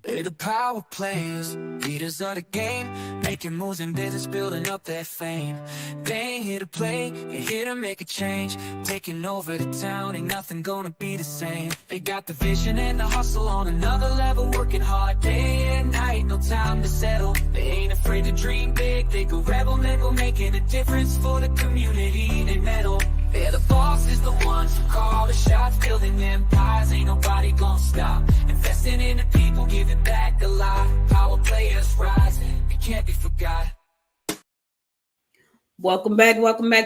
They're the power players, leaders of the game, making moves in business, building up their fame. They ain't here to play, they're here to make a change, taking over the town, ain't nothing gonna be the same. They got the vision and the hustle on another level, working hard day and night, no time to settle. They ain't afraid to dream big, they go rebel, nickel, making a difference for the community they meddle. They're the bosses, the ones who call the shots, building empires, ain't nobody gonna stop. Investing in the people, giving back a lot. Power players rising, they can't be forgot. Welcome back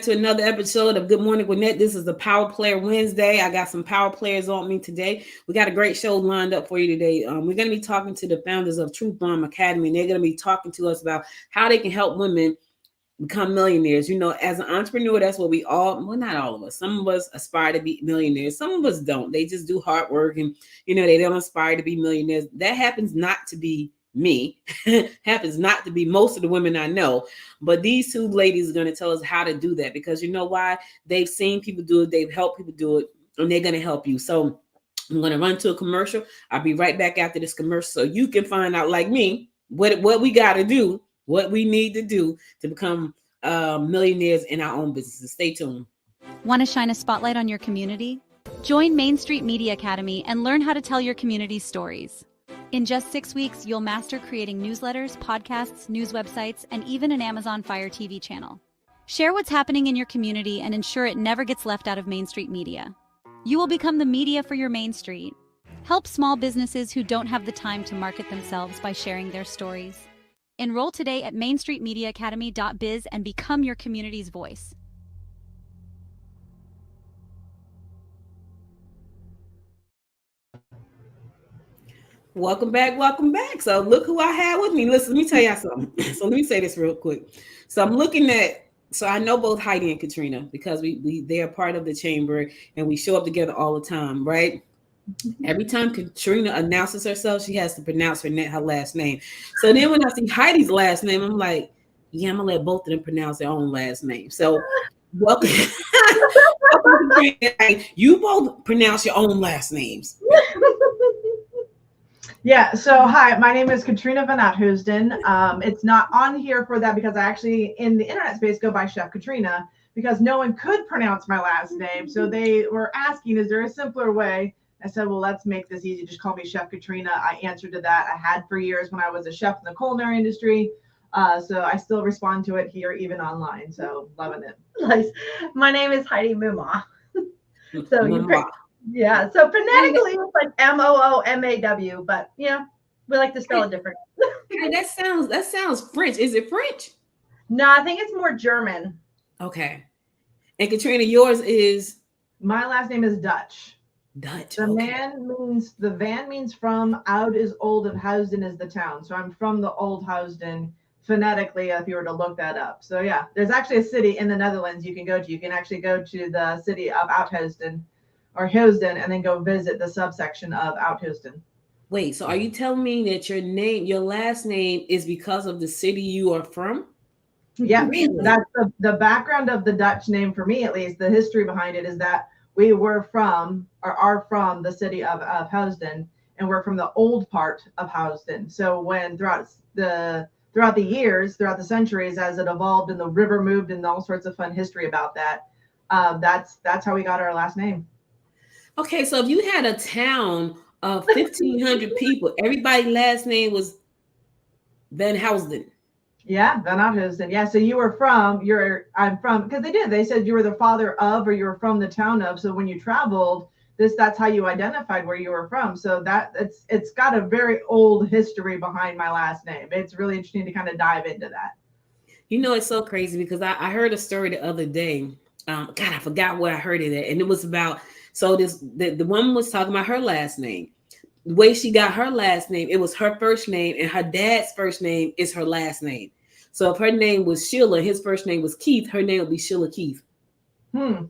to another episode of Good Morning Gwinnett. This is the Power Player Wednesday. I got some power players on me today. We got a great show lined up for you today. We're going to be talking to the founders of Truth Bomb Academy, and they're going to be talking to us about how they can help women become millionaires. You know, as an entrepreneur, that's what we all, well, not all of us. Some of us aspire to be millionaires. Some of us don't. They just do hard work and, you know, they don't aspire to be millionaires. That happens not to be me. Happens not to be most of the women I know. But these two ladies are going to tell us how to do that, because you know why? They've seen people do it. They've helped people do it, and they're going to help you. So I'm going to run to a commercial. I'll be right back after this commercial so you can find out, like me, what we got to do, what we need to do to become millionaires in our own businesses. Stay tuned. Want to shine a spotlight on your community? Join Main Street Media Academy and learn how to tell your community's stories. In just 6 weeks, you'll master creating newsletters, podcasts, news websites, and even an Amazon Fire TV channel. Share what's happening in your community and ensure it never gets left out of Main Street Media. You will become the media for your Main Street. Help small businesses who don't have the time to market themselves by sharing their stories. Enroll today at mainstreetmediaacademy.biz and become your community's voice. Welcome back. So look who I had with me. Listen, let me tell y'all something. So let me say this real quick. So I'm looking at, so I know both Heidi and Katrina because they are part of the chamber and we show up together all the time, right? Every time Katrina announces herself, she has to pronounce her last name. So then when I see Heidi's last name, I'm like, yeah, I'm gonna let both of them pronounce their own last name. So welcome. You both pronounce your own last names. Yeah, so hi, my name is Katrina Van Oudhoosden. It's not on here for that because I actually, in the internet space, go by Chef Katrina because no one could pronounce my last name. So they were asking, is there a simpler way? I said, well, let's make this easy. Just call me Chef Katrina. I answered to that. I had for years when I was a chef in the culinary industry. So I still respond to it here, even online. So loving it. Nice. My name is Heidi Muma. So yeah, so phonetically it's like Moomaw, but yeah, we like to spell it different. Hey, that sounds French. Is it French? No, I think it's more German. Okay. And Katrina, yours is? My last name is Dutch. Dutch. The van means from. Oud is old and Housden is the town. So I'm from the old Housden phonetically, if you were to look that up. So yeah, there's actually a city in the Netherlands you can go to. You can actually go to the city of Oudhousden or Housden and then go visit the subsection of Oudhousden. Wait, so are you telling me that your last name is because of the city you are from? Yeah, really? That's the background of the Dutch name for me, at least. The history behind it is that we are from the city of Housden, and we're from the old part of Housden. So when throughout the years, throughout the centuries, as it evolved and the river moved and all sorts of fun history about that, that's how we got our last name. Okay, so if you had a town of 1,500 people, everybody's last name was Van Housden. Yeah, Van Oudhoosden. Yeah, so I'm from, because they said you were the father of, or you were from the town of. So when you traveled, that's how you identified where you were from. So it's got a very old history behind my last name. It's really interesting to kind of dive into that. You know, it's so crazy because I heard a story the other day. God, I forgot where I heard it at, and it was about. So the woman was talking about her last name. The way she got her last name, it was her first name, and her dad's first name is her last name. So if her name was Sheila, his first name was Keith, her name would be Sheila Keith. And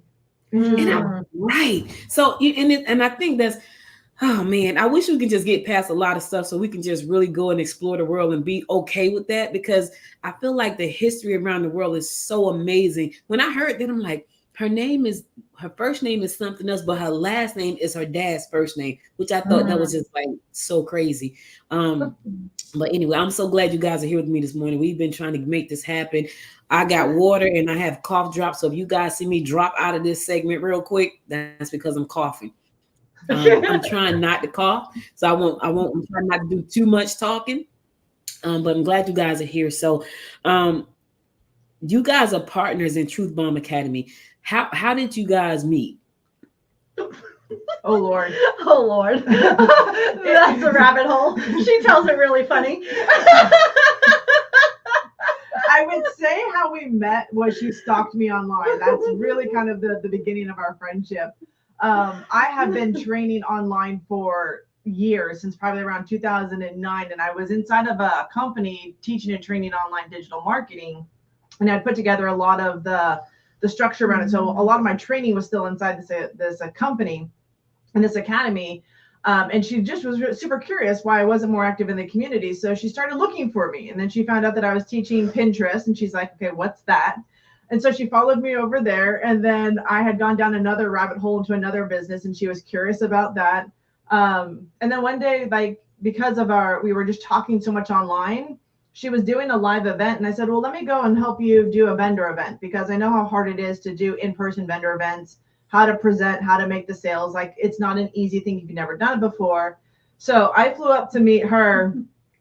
right. So and I think that's, oh man, I wish we could just get past a lot of stuff so we can just really go and explore the world and be okay with that, because I feel like the history around the world is so amazing. When I heard that, I'm like, her first name is something else, but her last name is her dad's first name, which I thought that was just like so crazy. But anyway, I'm so glad you guys are here with me this morning. We've been trying to make this happen. I got water and I have cough drops. So if you guys see me drop out of this segment real quick, that's because I'm coughing. I'm trying not to cough, so I'm trying not to do too much talking. But I'm glad you guys are here. So you guys are partners in Truth Bomb Academy. How did you guys meet? Oh Lord. Oh Lord. That's a rabbit hole. She tells it really funny. I would say how we met was she stalked me online. That's really kind of the beginning of our friendship. I have been training online for years, since probably around 2009, and I was inside of a company teaching and training online digital marketing, and I'd put together a lot of the structure around it. So a lot of my training was still inside this company and this academy. And she just was super curious why I wasn't more active in the community. So she started looking for me. And then she found out that I was teaching Pinterest. And she's like, okay, what's that? And so she followed me over there. And then I had gone down another rabbit hole into another business. And she was curious about that. And then one day, like, because we were just talking so much online, she was doing a live event. And I said, well, let me go and help you do a vendor event, because I know how hard it is to do in-person vendor events, how to present, how to make the sales. Like, it's not an easy thing if you've never done it before. So I flew up to meet her.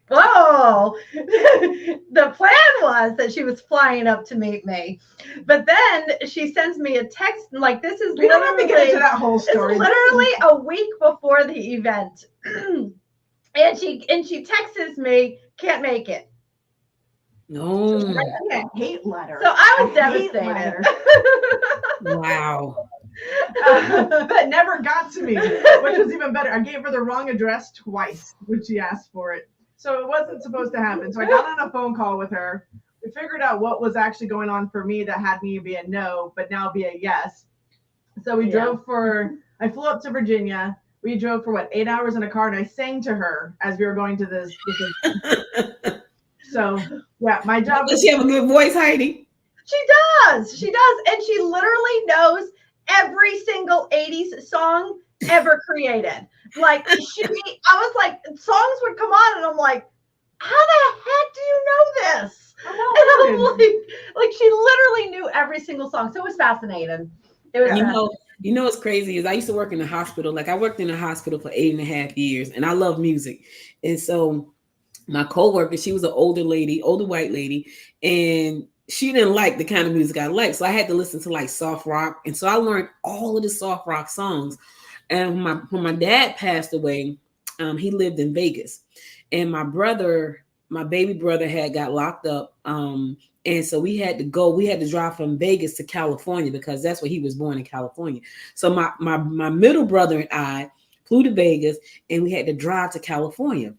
Oh, the plan was that she was flying up to meet me, but then she sends me a text like, this is We don't have to get into that whole story. It's literally a week before the event. and she texts me, can't make it. No. I hate letter. So I was devastated. Wow. That never got to me, which was even better. I gave her the wrong address twice when she asked for it. So it wasn't supposed to happen. So I got on a phone call with her. We figured out what was actually going on for me that had me be a no, but now be a yes. So we drove I flew up to Virginia. We drove for 8 hours in a car, and I sang to her as we were going to this. So yeah, my job. Does she have a good voice, Heidi? She does. And she literally knows every single 80s song ever created. Like, I was like, songs would come on and I'm like, how the heck do you know this? And I'm like she literally knew every single song. So it was fascinating. It was you know what's crazy is I used to work in the hospital. Like, I worked in a hospital for 8.5 years, and I love music. And so my coworker, she was an older white lady, and she didn't like the kind of music I like. So I had to listen to like soft rock. And so I learned all of the soft rock songs. And when my dad passed away, he lived in Vegas, and my baby brother had got locked up. And so we had to drive from Vegas to California, because that's where he was born, in California. So my middle brother and I flew to Vegas, and we had to drive to California.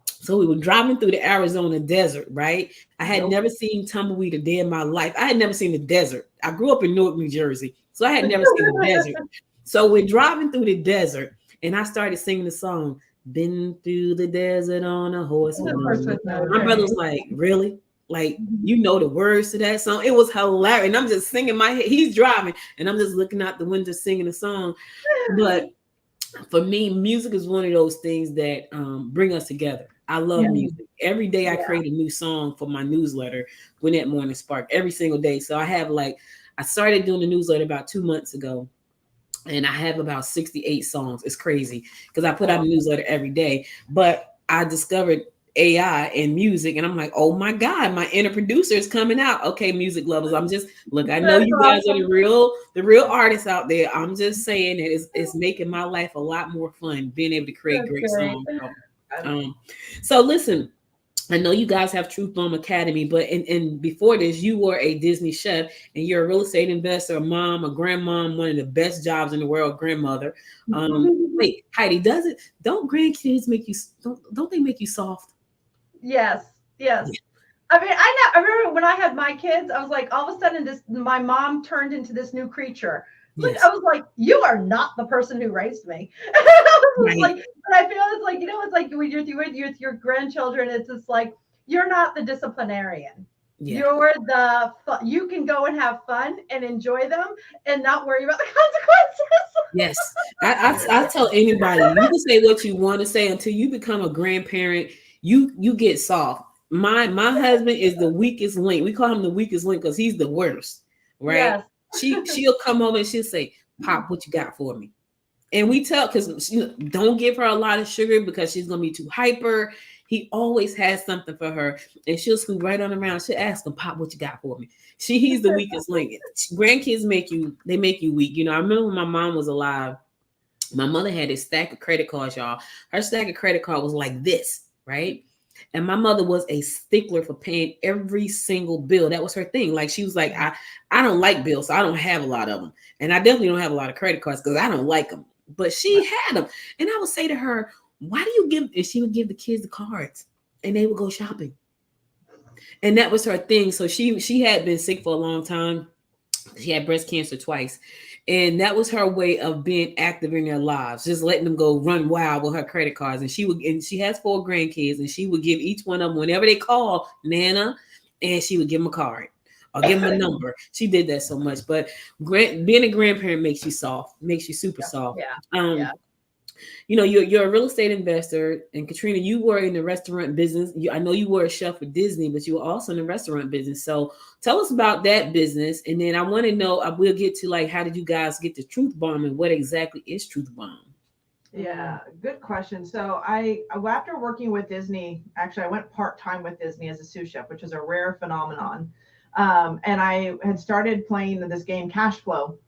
So we were driving through the Arizona desert, right? I had never seen tumbleweed a day in my life. I had never seen the desert. I grew up in Newark, New Jersey, so I had never seen the desert. So we're driving through the desert, and I started singing the song, "Been through the desert on a horse." My brother was like, really? Like, you know the words to that song? It was hilarious. And I'm just singing my head. He's driving, and I'm just looking out the window singing the song. But for me, music is one of those things that bring us together. I love music. Every day I create a new song for my newsletter, Gwinnett Morning Spark, every single day. So I started doing the newsletter about 2 months ago, and I have about 68 songs. It's crazy because I put out a newsletter every day. But I discovered AI and music, and I'm like, oh my God, my inner producer is coming out. Okay, music lovers, I know you guys are the real artists out there. I'm just saying that it's making my life a lot more fun being able to create great songs. So listen, I know you guys have Truth Bomb Academy, but and before this, you were a Disney chef, and you're a real estate investor, a mom, a grandmom, one of the best jobs in the world, grandmother. Wait, Heidi, don't grandkids make you? Don't they make you soft? Yes. I mean, I remember when I had my kids, I was like, all of a sudden, my mom turned into this new creature. Yes. I was like, you are not the person who raised me. Like, but I feel it's like, it's like with your grandchildren, it's just like, you're not the disciplinarian. Yeah. You're the you can go and have fun and enjoy them and not worry about the consequences. Yes. I tell anybody, you can say what you want to say until you become a grandparent, you get soft. My husband is the weakest link. We call him the weakest link because he's the worst, right? Yes. She'll come over and she'll say, Pop, what you got for me? And we tell, because don't give her a lot of sugar because she's gonna be too hyper. He always has something for her, and she'll scoot right on around. She'll ask him, Pop, what you got for me? He's the weakest link. Grandkids make you weak. You know, I remember when my mom was alive, my mother had a stack of credit cards, y'all. Her stack of credit card was like this, right? And my mother was a stickler for paying every single bill. That was her thing. Like, she was like, I don't like bills, so I don't have a lot of them. And I definitely don't have a lot of credit cards because I don't like them. But she had them. And I would say to her, why do you give? And she would give the kids the cards and they would go shopping. And that was her thing. So she had been sick for a long time. She had breast cancer twice. And that was her way of being active in their lives, just letting them go run wild with her credit cards. And she has 4 grandkids, and she would give each one of them, whenever they call Nana, and she would give them a card or give them a number. She did that so much. But being a grandparent makes you soft, makes you super soft. Yeah. You know, you're a real estate investor, and Katrina, you were in the restaurant business. I know you were a chef for Disney, but you were also in the restaurant business. So tell us about that business, and then I want to know. We'll get to, like, how did you guys get to Truth Bomb, and what exactly is Truth Bomb? Yeah, good question. So after working with Disney, actually, I went part-time with Disney as a sous chef, which is a rare phenomenon. And I had started playing this game Cash Flow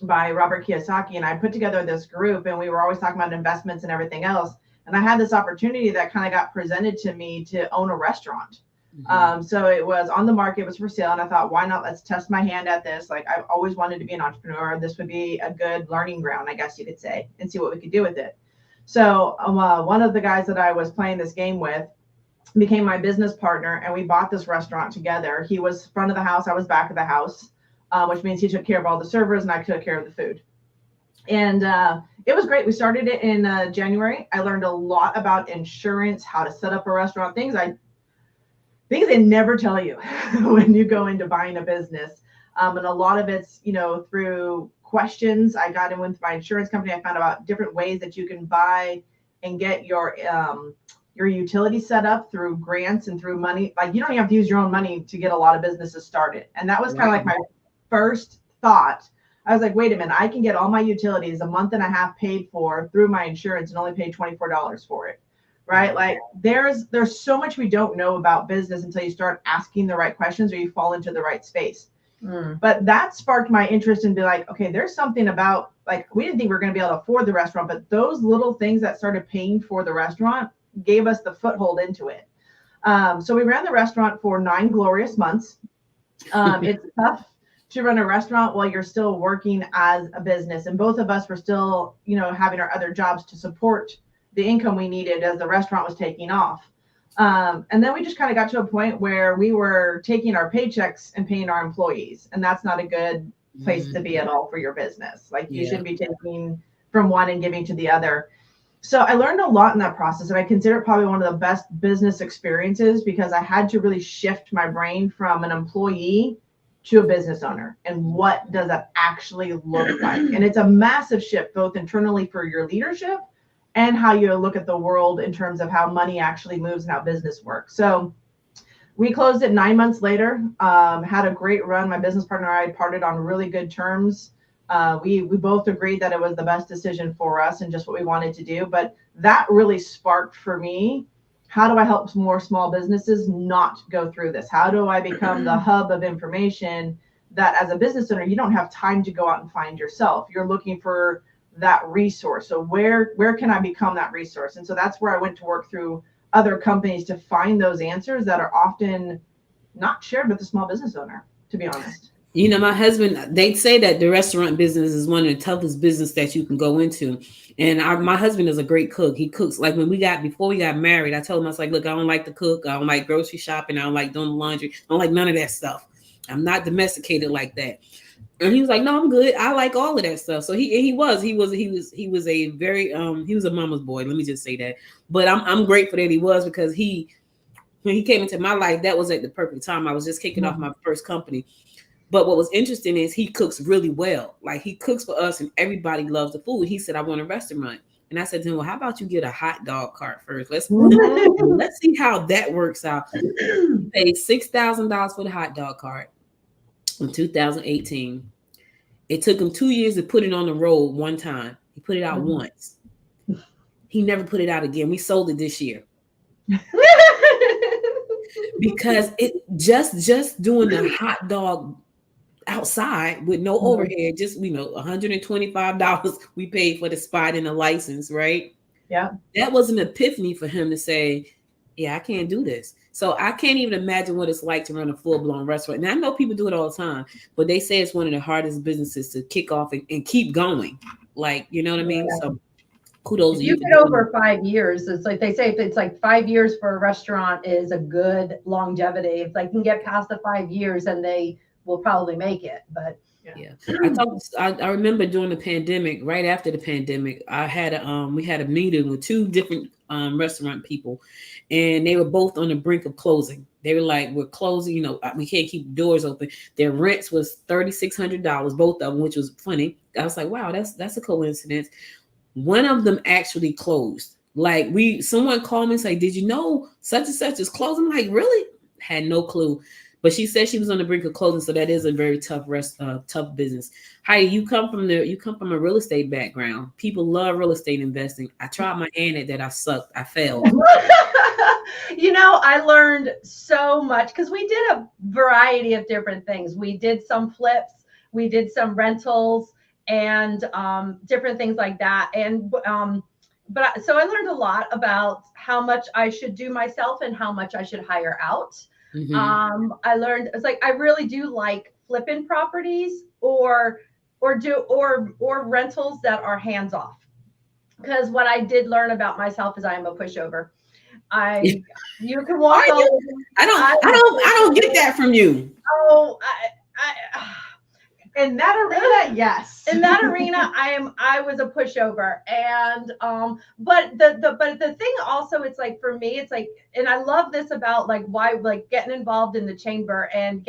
by Robert Kiyosaki, and I put together this group, and we were always talking about investments and everything else. And I had this opportunity that kind of got presented to me to own a restaurant. So it was on the market, it was for sale, and I thought, why not? Let's test my hand at this. Like, I've always wanted to be an entrepreneur. This would be a good learning ground, I guess you could say, and see what we could do with it. So one of the guys that I was playing this game with became my business partner, and we bought this restaurant together. He was front of the house, I was back of the house. Which means he took care of all the servers and I took care of the food. And it was great. We started it in January. I learned a lot about insurance, how to set up a restaurant, things they never tell you when you go into buying a business. And a lot of it's, through questions. I got in with my insurance company. I found out different ways that you can buy and get your utility set up through grants and through money. Like, you don't even have to use your own money to get a lot of businesses started. And that was kind of like my first thought. I was like, wait a minute, I can get all my utilities a month and a half paid for through my insurance and only pay $24 for it, right? Like, there's so much we don't know about business until you start asking the right questions or you fall into the right space. But that sparked my interest in be like, okay, there's something about, like, we didn't think we were going to be able to afford the restaurant, but those little things that started paying for the restaurant gave us the foothold into it. So we ran the restaurant for 9 glorious months. It's tough to run a restaurant while you're still working as a business. And both of us were still, having our other jobs to support the income we needed as the restaurant was taking off. And then we just kind of got to a point where we were taking our paychecks and paying our employees. And that's not a good place to be at all for your business. Like, you shouldn't be taking from one and giving to the other. So I learned a lot in that process. And I consider it probably one of the best business experiences because I had to really shift my brain from an employee to a business owner. And what does that actually look like? And it's a massive shift, both internally for your leadership and how you look at the world in terms of how money actually moves and how business works. So we closed it 9 months later, had a great run. My business partner and I parted on really good terms. We both agreed that it was the best decision for us and just what we wanted to do. But that really sparked for me, how do I help more small businesses not go through this? How do I become the hub of information that as a business owner, you don't have time to go out and find yourself. You're looking for that resource. So where can I become that resource? And so that's where I went to work through other companies to find those answers that are often not shared with the small business owner, to be honest. My husband, they say that the restaurant business is one of the toughest business that you can go into. And my husband is a great cook. He cooks. Like, before we got married, I told him, I was like, look, I don't like to cook. I don't like grocery shopping. I don't like doing the laundry. I don't like none of that stuff. I'm not domesticated like that. And he was like, no, I'm good. I like all of that stuff. So he was a very, he was a mama's boy. Let me just say that. But I'm grateful that he was, because he when he came into my life, that was at the perfect time. I was just kicking off my first company. But what was interesting is he cooks really well. Like he cooks for us and everybody loves the food. He said, I want a restaurant. And I said to him, well, how about you get a hot dog cart first? Let's see how that works out. He paid $6,000 for the hot dog cart in 2018. It took him 2 years to put it on the road one time. He put it out once. He never put it out again. We sold it this year. Because it just doing the hot dog outside with no overhead, just $125 we paid for the spot and the license, right? Yeah. That was an epiphany for him to say, yeah, I can't do this. So I can't even imagine what it's like to run a full-blown restaurant. And I know people do it all the time, but they say it's one of the hardest businesses to kick off and keep going. Like, you know what I mean? Yeah. So kudos to you. You get over 5 years. It's like they say, if it's like 5 years for a restaurant is a good longevity. If they can get past the 5 years, then they will probably make it. But yeah, I remember during the pandemic, right after the pandemic, we had a meeting with two different restaurant people, and they were both on the brink of closing. They were like, we're closing, we can't keep doors open. Their rents was $3,600, both of them, which was funny. I was like, wow, that's a coincidence. One of them actually closed. Like someone called me and said, did you know such and such is closing? I'm like, really? Had no clue. But she said she was on the brink of closing, so that is a very tough business. Heidi, you come from a real estate background. People love real estate investing. I tried my hand at that. I sucked. I failed. I learned so much because we did a variety of different things. We did some flips, we did some rentals, and different things like that. And so I learned a lot about how much I should do myself and how much I should hire out. Mm-hmm. I learned it's like I really do like flipping properties or rentals that are hands off. Because what I did learn about myself is I am a pushover. You can walk all over. I don't get that from you. Oh, in that arena, yes. In that arena, I was a pushover, and but the thing also, it's like for me, it's like, and I love this about like why like getting involved in the chamber and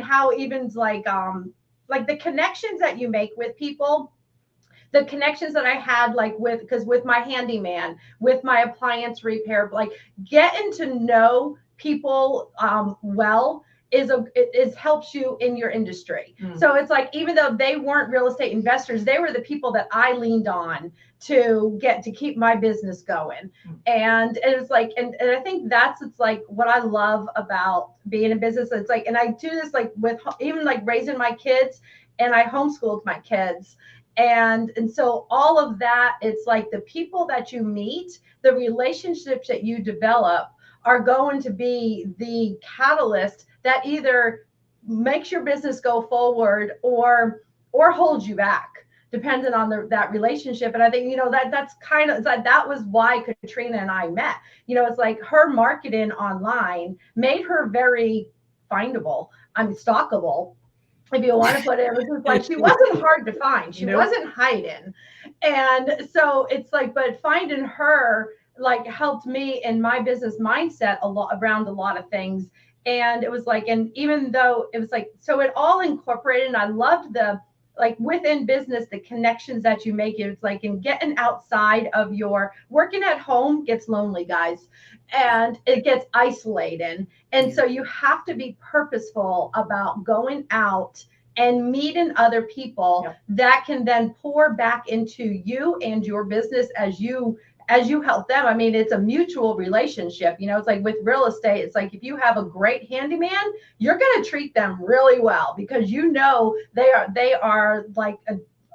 how even like the connections that you make with people. The connections that I had with my handyman, with my appliance repair, like getting to know people well is helps you in your industry. So it's like, even though they weren't real estate investors, they were the people that I leaned on to keep my business going. And it's like, and I think it's like what I love about being in business. It's like, and I do this like with even like raising my kids, and I homeschooled my kids. And so all of that, it's like the people that you meet, the relationships that you develop are going to be the catalyst that either makes your business go forward or holds you back, depending on that relationship. And I think, that's kind of, that was why Katrina and I met. It's like her marketing online made her very findable. Stalkable. If you want to put it, was just like she wasn't hard to find. She wasn't hiding. And so it's like, but finding her like helped me in my business mindset around a lot of things. And it was like, and even though it was like, so it all incorporated, and I loved like within business, the connections that you make. It's like in getting outside of working at home gets lonely, guys, and it gets isolating. And so you have to be purposeful about going out and meeting other people that can then pour back into you and your business as you help them. I mean, it's a mutual relationship. It's like with real estate, it's like if you have a great handyman, you're going to treat them really well because they are like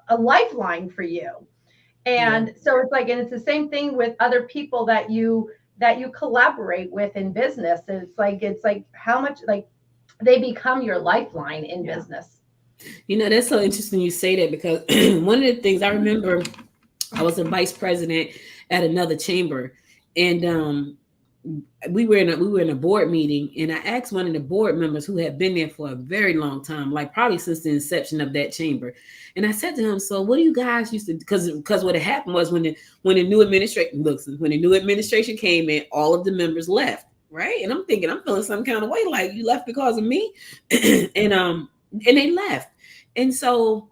a lifeline for you. And so it's like, and it's the same thing with other people that you collaborate with in business. It's like how much like they become your lifeline in business. That's so interesting you say that, because one of the things I remember, I was a vice president at another chamber, and we were in a board meeting, and I asked one of the board members who had been there for a very long time, like probably since the inception of that chamber. And I said to him, so what do you guys used to, because what had happened was when the new administration came in, all of the members left. right? And I'm thinking, I'm feeling some kind of way, like you left because of me. And they left. And so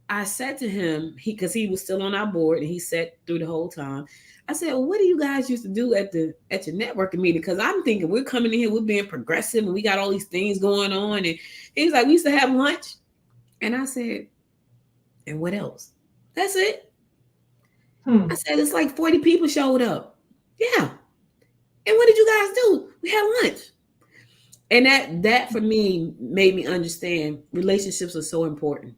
I said to him, because he was still on our board and he sat through the whole time. I said, well, what do you guys used to do at your networking meeting? Because I'm thinking we're coming in here, we're being progressive and we got all these things going on. And he was like, we used to have lunch. And I said, and what else? That's it. I said, it's like 40 people showed up. Yeah. And what did you guys do? We had lunch. And that for me made me understand relationships are so important.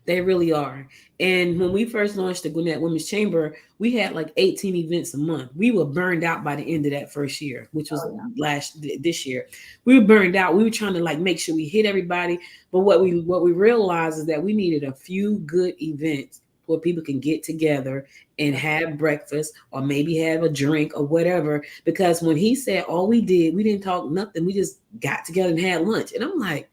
They really are. And when we first launched the Gwinnett Women's Chamber, we had like 18 events a month. We were burned out by the end of that first year, which was this year. We were burned out. We were trying to like make sure we hit everybody. But what we realized is that we needed a few good events where people can get together and have breakfast or maybe have a drink or whatever. Because when he said all we didn't talk nothing. We just got together and had lunch. And I'm like,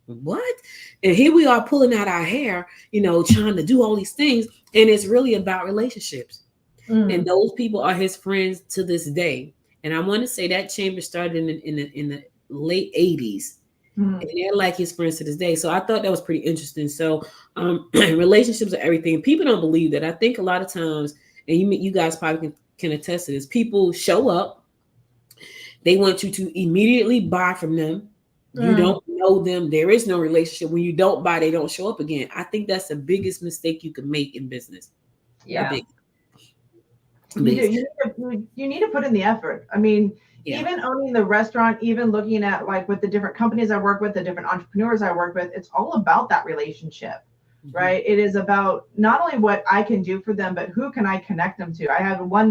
what? And here we are pulling out our hair, trying to do all these things. And it's really about relationships. And those people are his friends to this day. And I want to say that chamber started in the late 80s. And they're like his friends to this day. So I thought that was pretty interesting. So relationships are everything. People don't believe that. I think a lot of times, and you guys probably can attest to this, people show up. They want you to immediately buy from them. You don't know them. There is no relationship. When you don't buy, they don't show up again. I think that's the biggest mistake you can make in business. Yeah. You need to put in the effort. I mean, even owning the restaurant, even looking at like with the different companies I work with, the different entrepreneurs I work with, it's all about that relationship, right? It is about not only what I can do for them, but who can I connect them to? I have one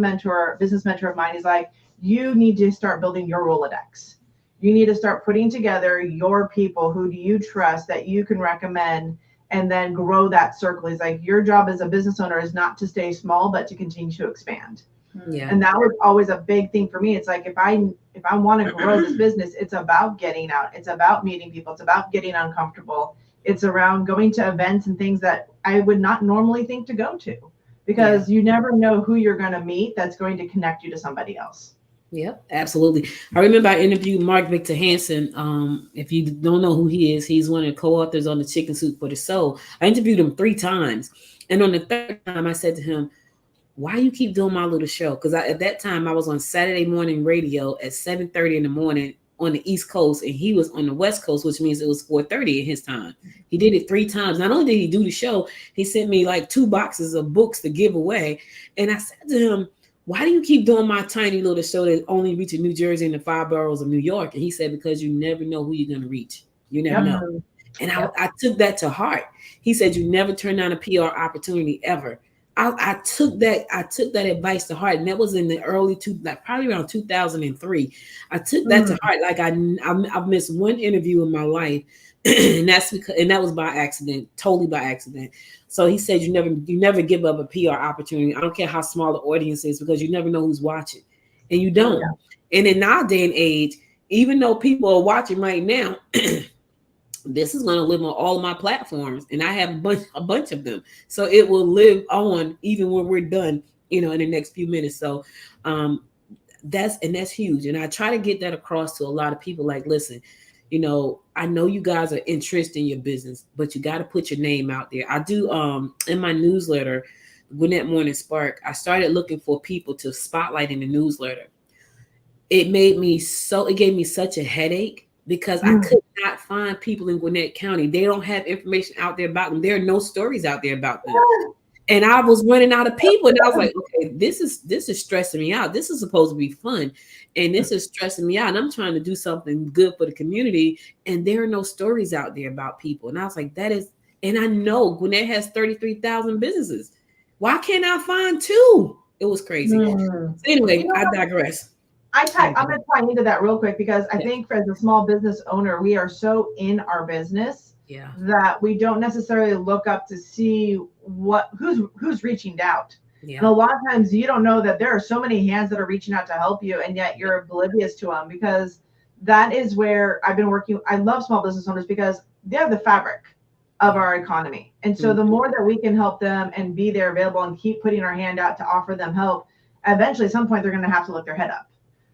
business mentor of mine. He's like, you need to start building your Rolodex. You need to start putting together your people. Who do you trust that you can recommend, and then grow that circle? He's like, your job as a business owner is not to stay small, but to continue to expand. Yeah. And that was always a big thing for me. It's like, if I want to grow this business, it's about getting out. It's about meeting people. It's about getting uncomfortable. It's around going to events and things that I would not normally think to go to, because you never know who you're going to meet that's going to connect you to somebody else. Yep, absolutely. I remember I interviewed Mark Victor Hansen. If you don't know who he is, he's one of the co-authors on the Chicken Soup for the Soul. I interviewed him 3 times. And on the 3rd time, I said to him, why you keep doing my little show? Because at that time, I was on Saturday morning radio at 7:30 in the morning on the East Coast, and he was on the West Coast, which means it was 4:30 in his time. He did it 3 times. Not only did he do the show, he sent me like 2 boxes of books to give away. And I said to him, why do you keep doing my tiny little show that only reaches New Jersey and the 5 boroughs of New York? And he said, because you never know who you're going to reach. You never know. And I took that to heart. He said, you never turn down a PR opportunity ever. I took that advice to heart. And that was in the probably around 2003. I took that to heart. Like I've missed one interview in my life. And that was by accident, totally by accident. So he said, you never give up a PR opportunity. I don't care how small the audience is, because you never know who's watching, and you don't. And in our day and age, even though people are watching right now, this is going to live on all of my platforms, and I have a bunch of them. So it will live on even when we're done, in the next few minutes. So that's huge. And I try to get that across to a lot of people. Like, listen, I know you guys are interested in your business, but you got to put your name out there. I do in my newsletter, Gwinnett Morning Spark, I started looking for people to spotlight in the newsletter. It gave me such a headache, because I could not find people in Gwinnett County. They don't have information out there about them. There are no stories out there about them. And I was running out of people, and I was like, okay, this is stressing me out. This is supposed to be fun, and this is stressing me out. And I'm trying to do something good for the community, and there are no stories out there about people. And I was like, and I know Gwinnett has 33,000 businesses. Why can't I find 2? It was crazy. So anyway, I digress. I'm going to tie into that real quick, because I think as a small business owner, we are so in our business that we don't necessarily look up to see who's reaching out. And a lot of times you don't know that there are so many hands that are reaching out to help you, and yet you're oblivious to them, because that is where I've been working. I love small business owners because they're the fabric of our economy. And so the more that we can help them and be there available and keep putting our hand out to offer them help, eventually at some point they're going to have to lift their head up.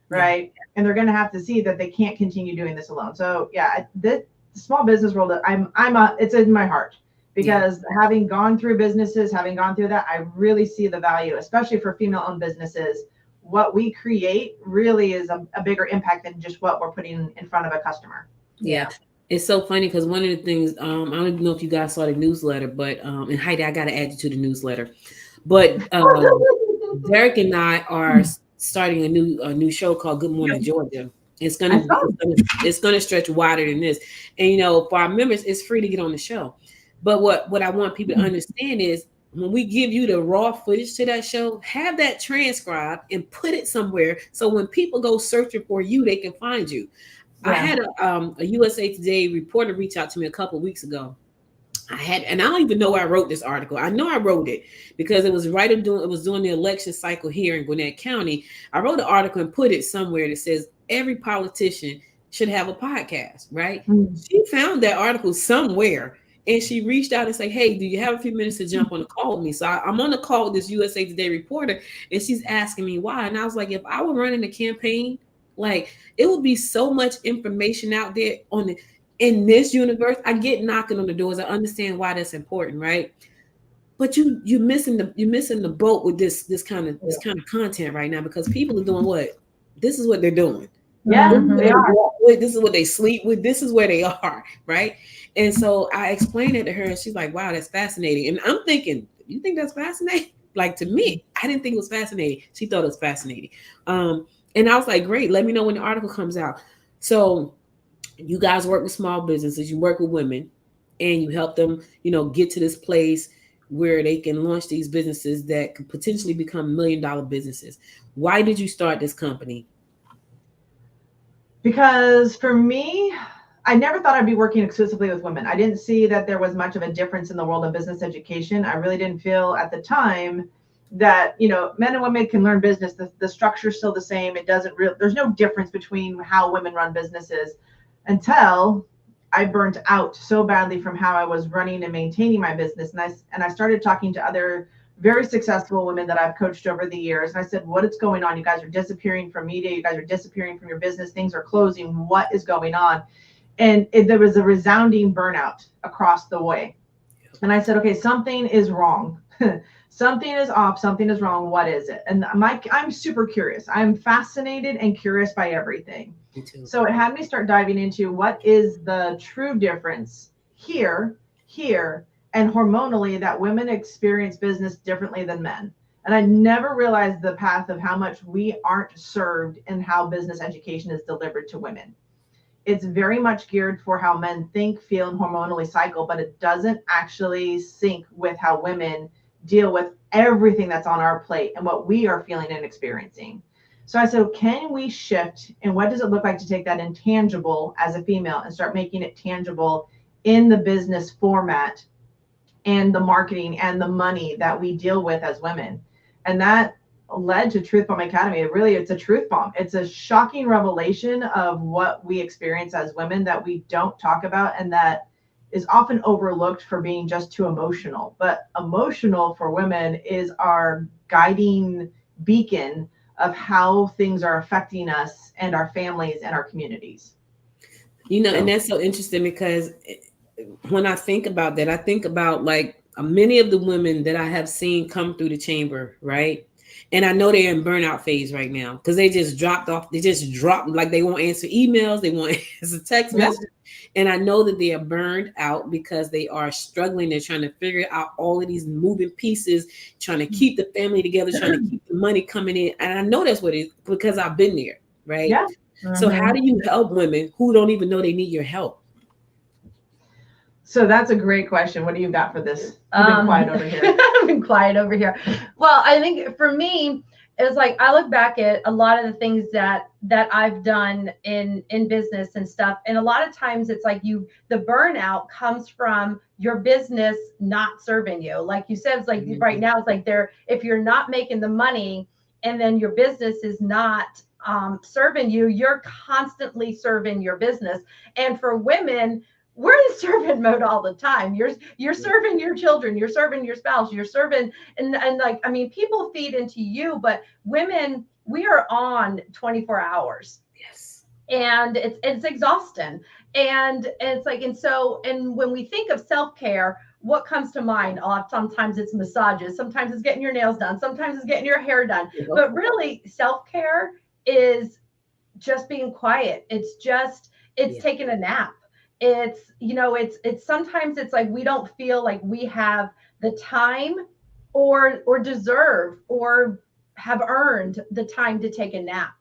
right? And they're going to have to see that they can't continue doing this alone. So yeah, the small business world, it's in my heart, because having gone through businesses, having gone through that, I really see the value, especially for female-owned businesses. What we create really is a bigger impact than just what we're putting in front of a customer. Yeah. It's so funny because one of the things, I don't even know if you guys saw the newsletter, but and Heidi, I got to add you to the newsletter. But Derek and I are starting a new show called Good Morning Georgia. It's gonna stretch wider than this. And you know, for our members, it's free to get on the show. But what I want people to understand is, when we give you the raw footage to that show, have that transcribed and put it somewhere, so when people go searching for you, they can find you. Yeah. I had a USA Today reporter reach out to me a couple of weeks ago. And I don't even know where I wrote this article. I know I wrote it because it was during the election cycle here in Gwinnett County. I wrote an article and put it somewhere that says every politician should have a podcast, right? Mm-hmm. She found that article somewhere and she reached out and said, hey, do you have a few minutes to jump on a call with me? So I'm on the call with this USA Today reporter and she's asking me why. And I was like, if I were running a campaign, like, it would be so much information out there in this universe. I get knocking on the doors. I understand why that's important, right? But you're missing the boat with this kind of content right now, because people are doing what? This is what they're doing. Yeah, they are. This is what they sleep with. This is where they are, right? And so I explained it to her, and she's like, "Wow, that's fascinating." And I'm thinking, "You think that's fascinating?" Like, to me, I didn't think it was fascinating. She thought it was fascinating. And I was like, great, let me know when the article comes out. So you guys work with small businesses, you work with women, and you help them, get to this place where they can launch these businesses that could potentially become $1 million businesses. Why did you start this company? Because for me, I never thought I'd be working exclusively with women. I didn't see that there was much of a difference in the world of business education. I really didn't feel at the time that, men and women can learn business. The structure is still the same. There's no difference between how women run businesses, until I burnt out so badly from how I was running and maintaining my business. And I started talking to other very successful women that I've coached over the years. And I said, what is going on? You guys are disappearing from media. You guys are disappearing from your business. Things are closing. What is going on? And there was a resounding burnout across the way. And I said, okay, something is wrong. Something is off. Something is wrong. What is it? And I'm super curious. I'm fascinated and curious by everything. Me too. So it had me start diving into what is the true difference here, and hormonally, that women experience business differently than men. And I never realized the path of how much we aren't served in how business education is delivered to women. It's very much geared for how men think, feel, and hormonally cycle, but it doesn't actually sync with how women deal with everything that's on our plate and what we are feeling and experiencing. So I said, can we shift, and what does it look like to take that intangible as a female and start making it tangible in the business format and the marketing and the money that we deal with as women? And that led to Truth Bomb Academy. It's a truth bomb. It's a shocking revelation of what we experience as women that we don't talk about, and that is often overlooked for being just too emotional. But emotional for women is our guiding beacon of how things are affecting us and our families and our communities. And that's so interesting, because when I think about that, I think about like many of the women that I have seen come through the chamber, right? And I know they're in burnout phase right now because they just dropped off. They just dropped, like, they won't answer emails. They won't answer text messages. And I know that they are burned out because they are struggling. They're trying to figure out all of these moving pieces, trying to keep the family together, trying to keep the money coming in. And I know that's what it is because I've been there, right? Yeah. Mm-hmm. So how do you help women who don't even know they need your help? So that's a great question. What do you got for this? You've been quiet over here. I've been quiet over here. Well, I think for me, it's like I look back at a lot of the things that I've done in business and stuff. And a lot of times it's like the burnout comes from your business not serving you. Like you said, it's like right now, it's like if you're not making the money and then your business is not serving you, you're constantly serving your business. And for women, we're in servant mode all the time. You're serving your children, you're serving your spouse, you're serving, and like, I mean, people feed into you, but women we are on 24 hours. Yes. And it's exhausting. And it's like, and when we think of self-care, what comes to mind? Sometimes it's massages, sometimes it's getting your nails done, sometimes it's getting your hair done. Yep. But really, self-care is just being quiet. It's taking a nap. It's, it's sometimes it's like we don't feel like we have the time or deserve or have earned the time to take a nap.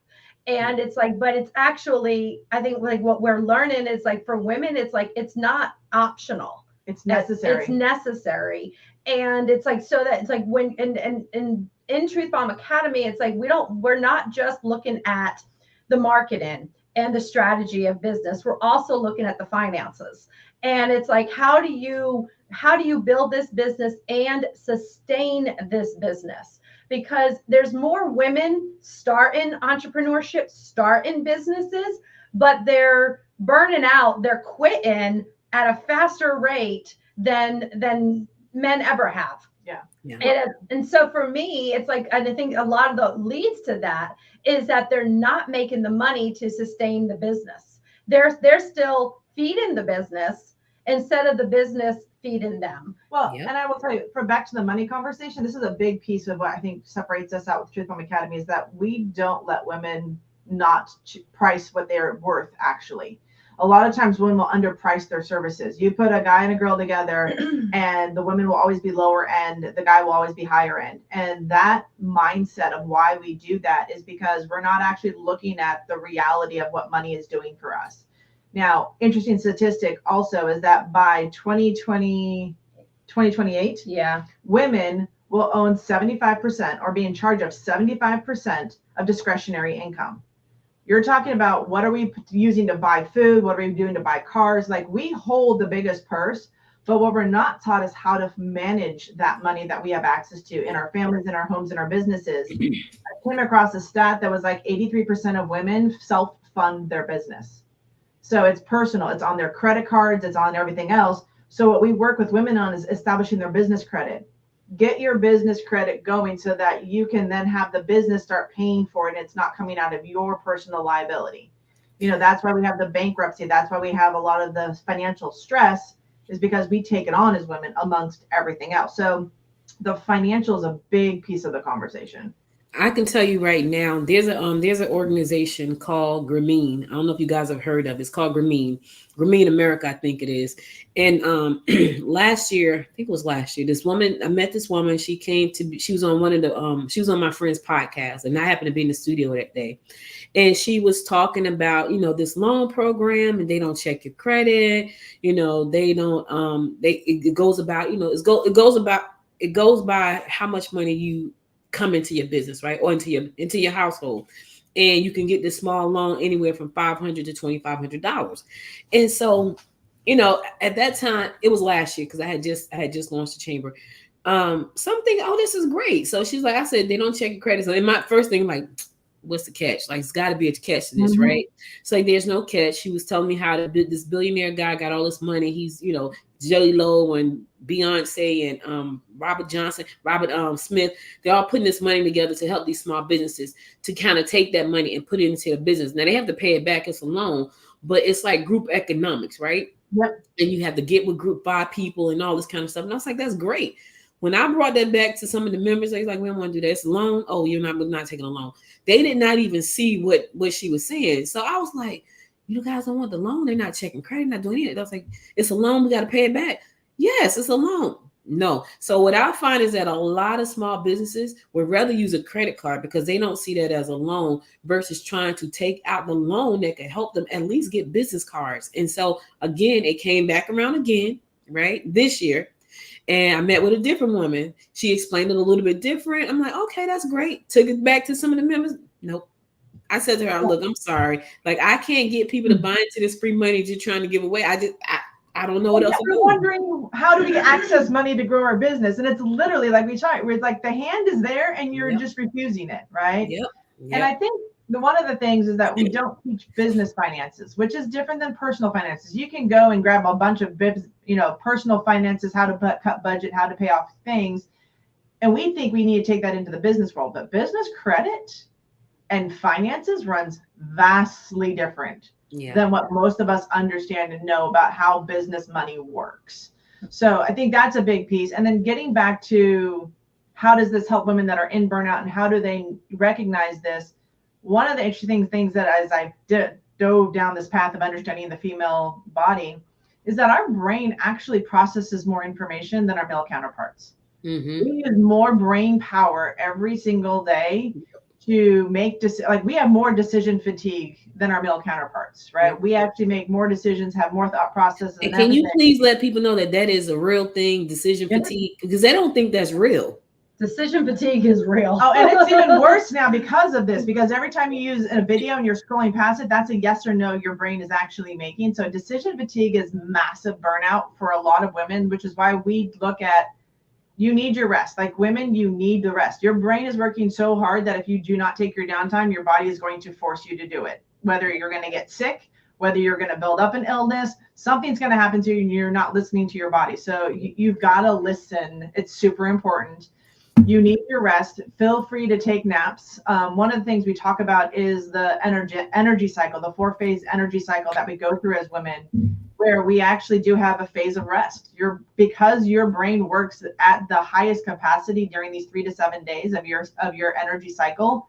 And it's like, but it's actually, I think like what we're learning is like for women, it's like, it's not optional. It's necessary. It's necessary. And it's like, so that it's like when, and in Truth Bomb Academy, it's like, we're not just looking at the marketing and the strategy of business. We're also looking at the finances. And it's like, how do you build this business and sustain this business? Because there's more women start in entrepreneurship, start in businesses, but they're burning out, they're quitting at a faster rate than men ever have. Yeah. And so for me, it's like, and I think a lot of the leads to that is that they're not making the money to sustain the business. They're still feeding the business instead of the business feeding them. Well, and I will tell you, for back to the money conversation, this is a big piece of what I think separates us out with Truth Bomb Academy is that we don't let women not price what they're worth, actually. A lot of times women will underprice their services. You put a guy and a girl together and the women will always be lower end, the guy will always be higher end. And that mindset of why we do that is because we're not actually looking at the reality of what money is doing for us. Now, interesting statistic also is that by 2028, women will own 75% or be in charge of 75% of discretionary income. You're talking about what are we using to buy food? What are we doing to buy cars? Like we hold the biggest purse, but what we're not taught is how to manage that money that we have access to in our families, in our homes, in our businesses. I came across a stat that was like 83% of women self-fund their business. So it's personal, it's on their credit cards, it's on everything else. So what we work with women on is establishing their business credit. Get your business credit going so that you can then have the business start paying for it and it's not coming out of your personal liability. That's why we have the bankruptcy. That's why we have a lot of the financial stress is because we take it on as women amongst everything else. So the financial is a big piece of the conversation. I can tell you right now, there's an organization called Grameen. I don't know if you guys have heard of it. It's called Grameen America, I think it is. And last year, I think it was last year, I met this woman. She was on she was on my friend's podcast, and I happened to be in the studio that day. And she was talking about, this loan program, and they don't check your credit. They don't. It goes by how much money you come into your business, right? Or into your household. And you can get this small loan anywhere from $500 to $2,500. And so, at that time, it was last year because I had just launched the chamber. This is great. So she's like, I said, they don't check your credit. So in my first thing, like, what's the catch? Like, it's got to be a catch to this, right? So like, there's no catch. She was telling me how this billionaire guy got all this money. He's, Jelly Low and Beyonce and Robert Smith, they're all putting this money together to help these small businesses to kind of take that money and put it into the business. Now they have to pay it back as a loan, but it's like group economics, right? Yep. And you have to get with group 5 people and all this kind of stuff. And I was like, that's great. When I brought that back to some of the members, they was like, we don't want to do that. It's a loan. Oh, we're not taking a loan. They did not even see what she was saying. So I was like, you guys don't want the loan. They're not checking credit, not doing it. I was like, it's a loan. We got to pay it back. Yes, it's a loan. No. So what I find is that a lot of small businesses would rather use a credit card because they don't see that as a loan versus trying to take out the loan that can help them at least get business cards. And so again, it came back around again, right? This year. And I met with a different woman. She explained it a little bit different. I'm like, okay, that's great. Took it back to some of the members. Nope. I said to her, look, I'm sorry. Like, I can't get people to buy into this free money that you're trying to give away. I don't know what else to do. We're wondering, how do we access money to grow our business? And it's literally like we're like, the hand is there and you're just refusing it, right? Yep. And I think one of the things is that we don't teach business finances, which is different than personal finances. You can go and grab a bunch of personal finances, how to cut budget, how to pay off things. And we think we need to take that into the business world. But business credit, and finances runs vastly different than what most of us understand and know about how business money works. So I think that's a big piece. And then getting back to how does this help women that are in burnout and how do they recognize this? One of the interesting things that as I dove down this path of understanding the female body is that our brain actually processes more information than our male counterparts. Mm-hmm. We use more brain power every single day to make like we have more decision fatigue than our male counterparts, right? We actually make more decisions, have more thought processes. And can you please let people know that that is a real thing, decision fatigue, because they don't think that's real. Decision fatigue is real. Oh, and it's even worse now because of this, because every time you use a video and you're scrolling past it, that's a yes or no your brain is actually making. So decision fatigue is massive burnout for a lot of women, which is why we look at, you need your rest. Like women, you need the rest. Your brain is working so hard that if you do not take your downtime, your body is going to force you to do it. Whether you're going to get sick, whether you're going to build up an illness, something's going to happen to you and you're not listening to your body. So you've got to listen. It's super important. You need your rest. Feel free to take naps. One of the things we talk about is the energy cycle, the 4-phase energy cycle that we go through as women, where we actually do have a phase of rest. Because your brain works at the highest capacity during these 3 to 7 days of your energy cycle,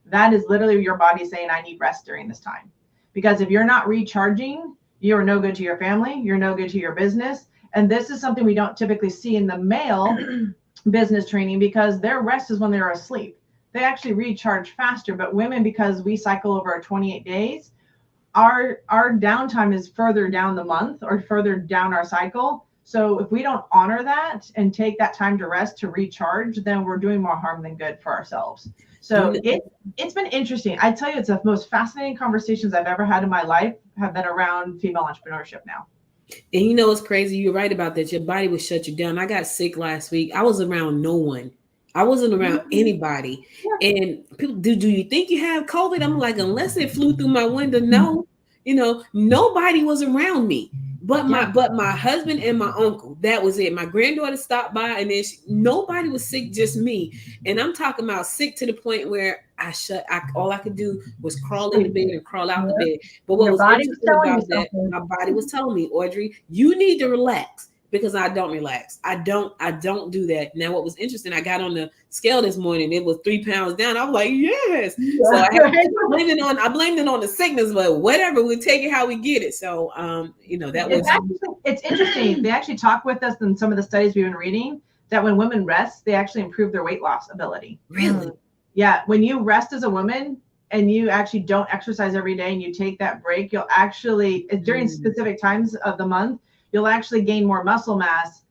that is literally your body saying, I need rest during this time. Because if you're not recharging, you're no good to your family, you're no good to your business. And this is something we don't typically see in the male business training, because their rest is when they're asleep. They actually recharge faster. But women, because we cycle over 28 days, our downtime is further down the month or further down our cycle. So if we don't honor that and take that time to rest, to recharge, then we're doing more harm than good for ourselves. So it's been interesting. I tell you, it's the most fascinating conversations I've ever had in my life have been around female entrepreneurship now. And you know what's crazy? You're right about that. Your body would shut you down. I got sick last week. I was around no one. I wasn't around anybody. And people, do you think you have COVID? I'm like, unless it flew through my window, no. You know, nobody was around me. But my husband and my uncle, that was it. My granddaughter stopped by, and then nobody was sick, just me. And I'm talking about sick to the point where all I could do was crawl into bed and crawl out the bed. But what was interesting about that, my body was telling me, Audrey, you need to relax, because I don't relax. I don't do that. Now, what was interesting, I got on the scale this morning. It was 3 pounds down. I was like, yes. So I blamed it on the sickness, but whatever, we take it how we get it. So, that was. It's interesting. They actually talk with us in some of the studies we've been reading that when women rest, they actually improve their weight loss ability. Really? Yeah. When you rest as a woman and you actually don't exercise every day and you take that break, you'll actually, during specific times of the month, you'll actually gain more muscle mass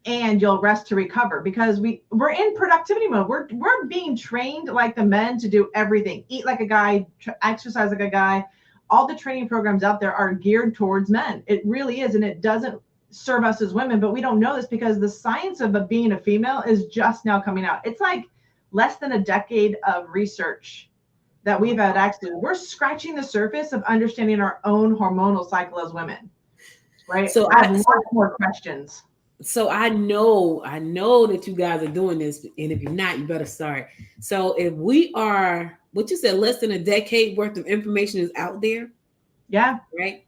and you'll rest to recover, because we're in productivity mode. We're being trained like the men to do everything, eat like a guy, exercise like a guy. All the training programs out there are geared towards men. It really is. And it doesn't serve us as women, but we don't know this because the science of being a female is just now coming out. It's like less than a decade of research that we've had access to. We're scratching the surface of understanding our own hormonal cycle as women. Right. So I have lots more questions. So I know that you guys are doing this, and if you're not, you better start. So if we are, what you said, less than a decade worth of information is out there. Yeah. Right.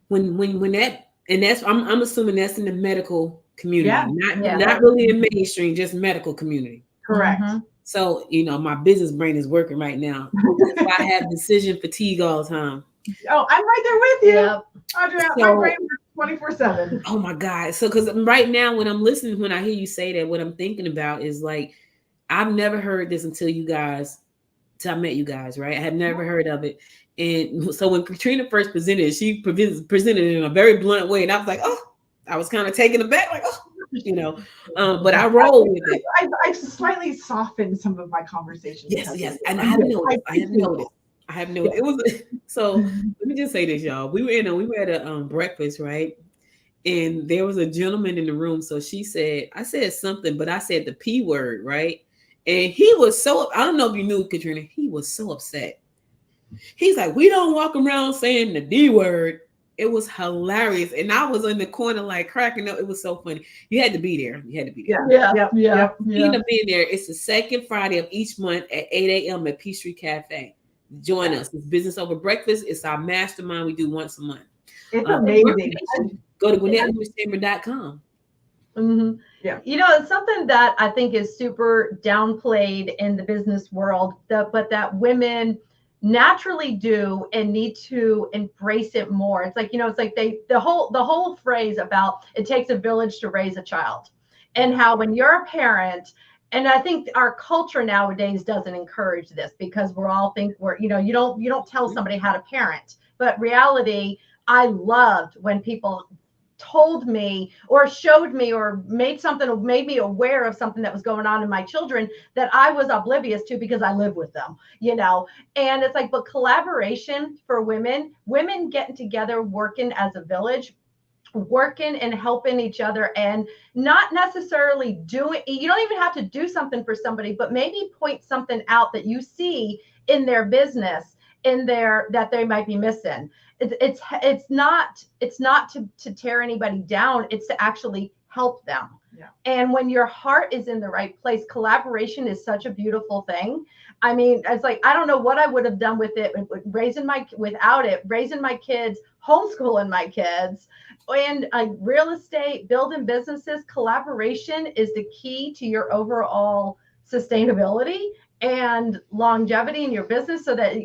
When that, and that's, I'm assuming that's in the medical community, not really in mainstream, just medical community. Correct. Mm-hmm. So, my business brain is working right now. I have decision fatigue all the time. Oh, I'm right there with you. Yep. Audrey, my brain works 24/7. Oh my God. So, because right now when I'm listening, when I hear you say that, what I'm thinking about is like, I've never heard this until I met you guys, right? I had never heard of it. And so when Katrina first presented, she presented it in a very blunt way. And I was like, oh, I was kind of taken aback, like, but I roll with it. I slightly softened some of my conversations. Yes. And I have noticed. It was so. Let me just say this, y'all. We were at a breakfast, right? And there was a gentleman in the room. So I said something, but I said the P word, right? And he was so, I don't know if you knew, Katrina, he was so upset. He's like, we don't walk around saying the D word. It was hilarious. And I was in the corner like cracking up. It was so funny. You had to be there. Yeah. You know, being there. It's the second Friday of each month at 8 a.m. at Peachtree Cafe. join us. It's Business Over Breakfast. It's our mastermind we do once a month. It's amazing. Go to GwinnettLewisChamber.com. Mm-hmm. Yeah. You know, it's something that I think is super downplayed in the business world, but that women naturally do and need to embrace it more. It's like, you know, it's like the whole phrase about it takes a village to raise a child, and how when you're a parent, and I think our culture nowadays doesn't encourage this, because we're all think we're, you know, you don't tell somebody how to parent, but reality, I loved when people told me or showed me or made me aware of something that was going on in my children that I was oblivious to because I live with them, you know. And it's like, but collaboration for women getting together, working as a village, working and helping each other, and not necessarily doing, you don't even have to do something for somebody, but maybe point something out that you see in their business, in there, that they might be missing. It's not to tear anybody down. It's to actually help them. Yeah. And when your heart is in the right place, collaboration is such a beautiful thing. I mean, it's like, I don't know what I would have done with it, raising my kids, homeschooling my kids, and real estate, building businesses. Collaboration is the key to your overall sustainability and longevity in your business, so that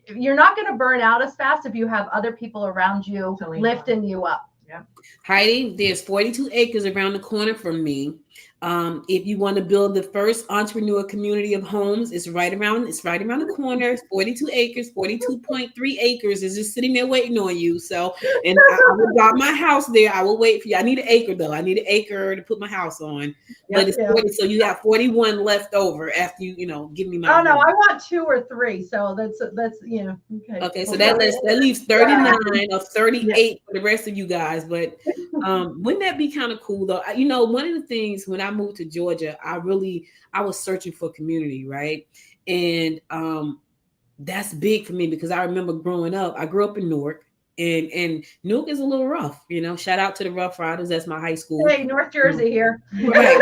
you're not going to burn out as fast if you have other people around you lifting you up. Yeah. Heidi, there's 42 acres around the corner from me. If you want to build the first entrepreneur community of homes, it's right around the corner. It's 42 acres, 42.3 acres is just sitting there waiting on you. So, and I will buy my house there. I will wait for you. I need an acre though. I need an acre to put my house on. But it's 40, so you have 41 left over after you give me my. Oh no, I want 2 or 3. So that's okay. Okay, so that leaves 39 or 38 for the rest of you guys. But wouldn't that be kind of cool though? One of the things when I moved to Georgia, I was searching for community, right? And that's big for me, because I remember growing up, I grew up in Newark, and Newark is a little rough, shout out to the Rough Riders. That's my high school. Hey, North Jersey here. Right.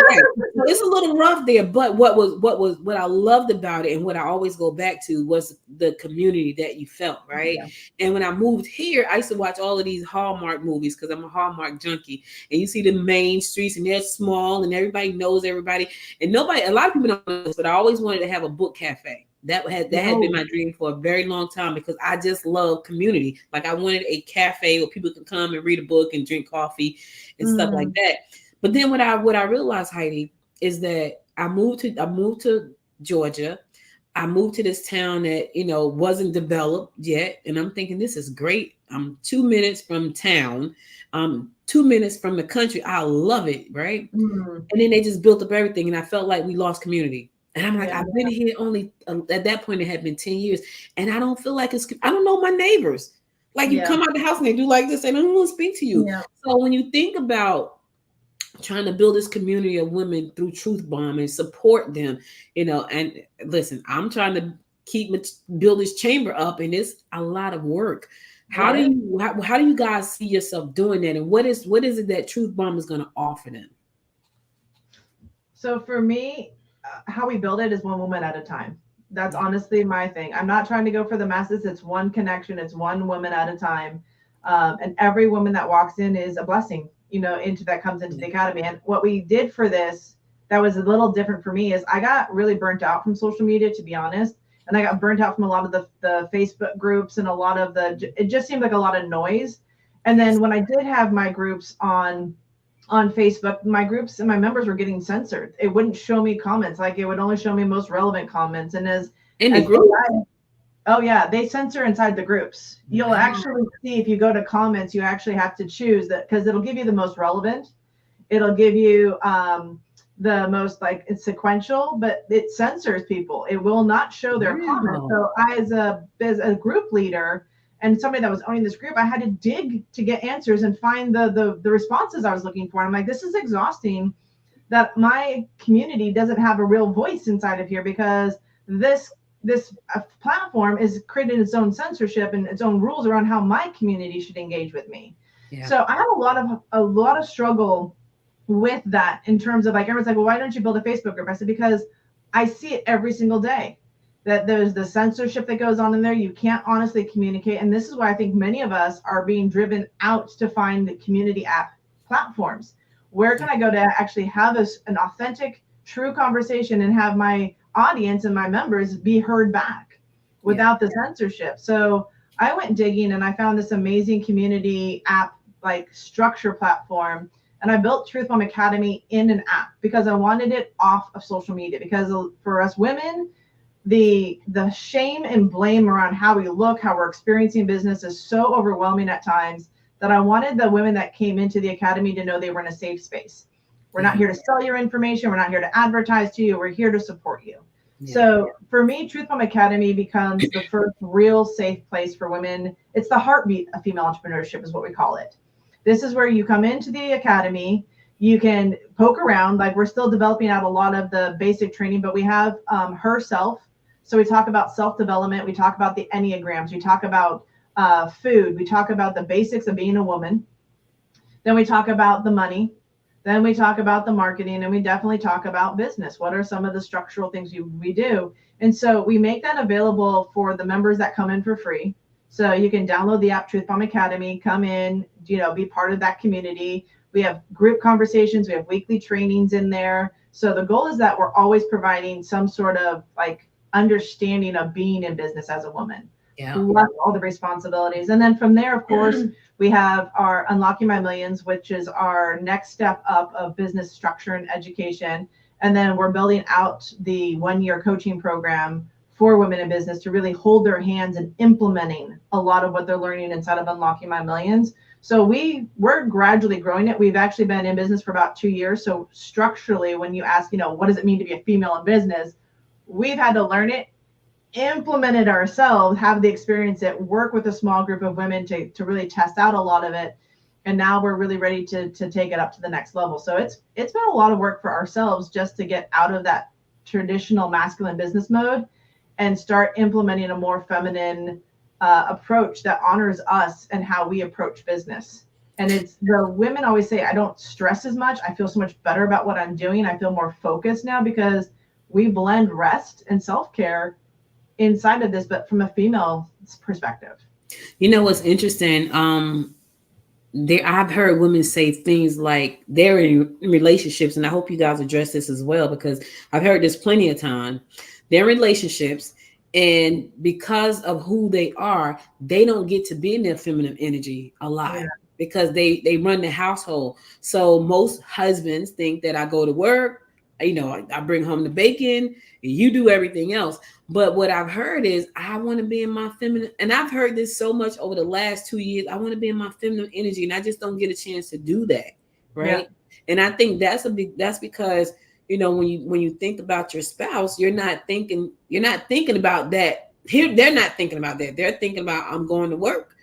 So it's a little rough there, but what I loved about it, and what I always go back to, was the community that you felt, right? Yeah. And when I moved here, I used to watch all of these Hallmark movies, because I'm a Hallmark junkie, and you see the main streets, and they're small, and everybody knows everybody, and a lot of people don't know this, but I always wanted to have a book cafe. That had been my dream for a very long time, because I just love community. Like, I wanted a cafe where people could come and read a book and drink coffee and stuff like that. But then what I realized, Heidi, is that I moved to Georgia. I moved to this town that wasn't developed yet, and I'm thinking, this is great. I'm 2 minutes from town, 2 minutes from the country. I love it, right? And then they just built up everything, and I felt like we lost community. And I'm like, I've been here only at that point, it had been 10 years. And I don't feel like I don't know my neighbors. Like, you come out the house and they do like this, and I don't want to speak to you. Yeah. So when you think about trying to build this community of women through Truth Bomb and support them, and listen, I'm trying to build this chamber up, and it's a lot of work. How do you guys see yourself doing that? And what is it that Truth Bomb is going to offer them? So for me, how we build it is one woman at a time. That's honestly my thing. I'm not trying to go for the masses. It's one connection. It's one woman at a time. And every woman that walks in is a blessing, comes into the academy. And what we did for this, that was a little different for me, is I got really burnt out from social media, to be honest. And I got burnt out from a lot of the Facebook groups, and it just seemed like a lot of noise. And then when I did have my groups on Facebook, my groups and my members were getting censored. It wouldn't show me comments. Like, it would only show me most relevant comments. And as the group, they censor inside the groups. You'll actually see, if you go to comments, you actually have to choose that, because it'll give you the most relevant. It'll give you the most, like, it's sequential, but it censors people. It will not show their comments. So I, as a group leader and somebody that was owning this group, I had to dig to get answers and find the responses I was looking for. And I'm like, this is exhausting, that my community doesn't have a real voice inside of here, because this platform is creating its own censorship and its own rules around how my community should engage with me. Yeah. So I had a lot of struggle with that, in terms of, like, everyone's like, well, why don't you build a Facebook group? I said, because I see it every single day. that there's the censorship that goes on in there. You can't honestly communicate. And this is why I think many of us are being driven out to find the community app platforms. Where can I go to actually have an authentic, true conversation and have my audience and my members be heard back without the censorship? So I went digging and I found this amazing community app like structure platform. And I built Truth Bomb Academy in an app because I wanted it off of social media. Because for us women, the shame and blame around how we look, how we're experiencing business is so overwhelming at times that I wanted the women that came into the academy to know they were in a safe space. We're not here to sell your information. We're not here to advertise to you. We're here to support you. Yeah. So for me, Truth Bomb Academy becomes the first real safe place for women. It's the heartbeat of female entrepreneurship is what we call it. This is where you come into the academy. You can poke around. Like we're still developing out a lot of the basic training, but we have herself. So we talk about self-development. We talk about the Enneagrams. We talk about food. We talk about the basics of being a woman. Then we talk about the money. Then we talk about the marketing, and we definitely talk about business. What are some of the structural things we do? And so we make that available for the members that come in for free. So you can download the app Truth Bomb Academy, come in, be part of that community. We have group conversations. We have weekly trainings in there. So the goal is that we're always providing some sort of like understanding of being in business as a woman. Yeah. All the responsibilities. And then from there, of course, we have our Unlocking My Millions, which is our next step up of business structure and education. And then we're building out the 1-year coaching program for women in business to really hold their hands in implementing a lot of what they're learning inside of Unlocking My Millions. So we're gradually growing it. We've actually been in business for about 2 years. So structurally, when you ask, what does it mean to be a female in business? We've had to learn it, implement it ourselves, have the experience it, work with a small group of women to really test out a lot of it. And now we're really ready to take it up to the next level. So it's been a lot of work for ourselves just to get out of that traditional masculine business mode and start implementing a more feminine approach that honors us and how we approach business. And it's the women always say, I don't stress as much. I feel so much better about what I'm doing. I feel more focused now because we blend rest and self-care inside of this, but from a female perspective. What's interesting? I've heard women say things like they're in relationships, and I hope you guys address this as well, because I've heard this plenty of time. They're in relationships, and because of who they are, they don't get to be in their feminine energy a lot because they run the household. So most husbands think that I go to work, I bring home the bacon, and you do everything else. But what I've heard is I want to be in my feminine, and I've heard this so much over the last 2 years. I want to be in my feminine energy, and I just don't get a chance to do that, right? Yeah. And I think that's because when you think about your spouse, you're not thinking about that. Here, they're not thinking about that. They're thinking about I'm going to work.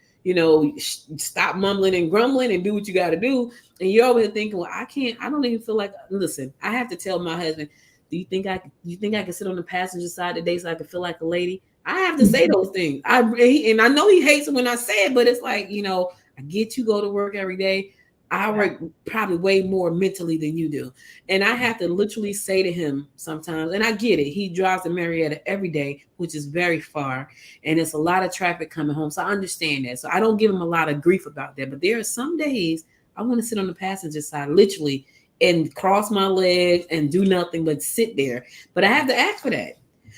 Stop mumbling and grumbling and do what you got to do. And you're always thinking, well, I don't even feel like, listen, I have to tell my husband, do you think I can sit on the passenger side today so I can feel like a lady? I have to say those things. And I know he hates it when I say it, but it's like, I get you go to work every day. I work probably way more mentally than you do. And I have to literally say to him sometimes, and I get it. He drives to Marietta every day, which is very far. And it's a lot of traffic coming home. So I understand that. So I don't give him a lot of grief about that. But there are some days I want to sit on the passenger side, literally, and cross my legs and do nothing but sit there. But I have to ask for that.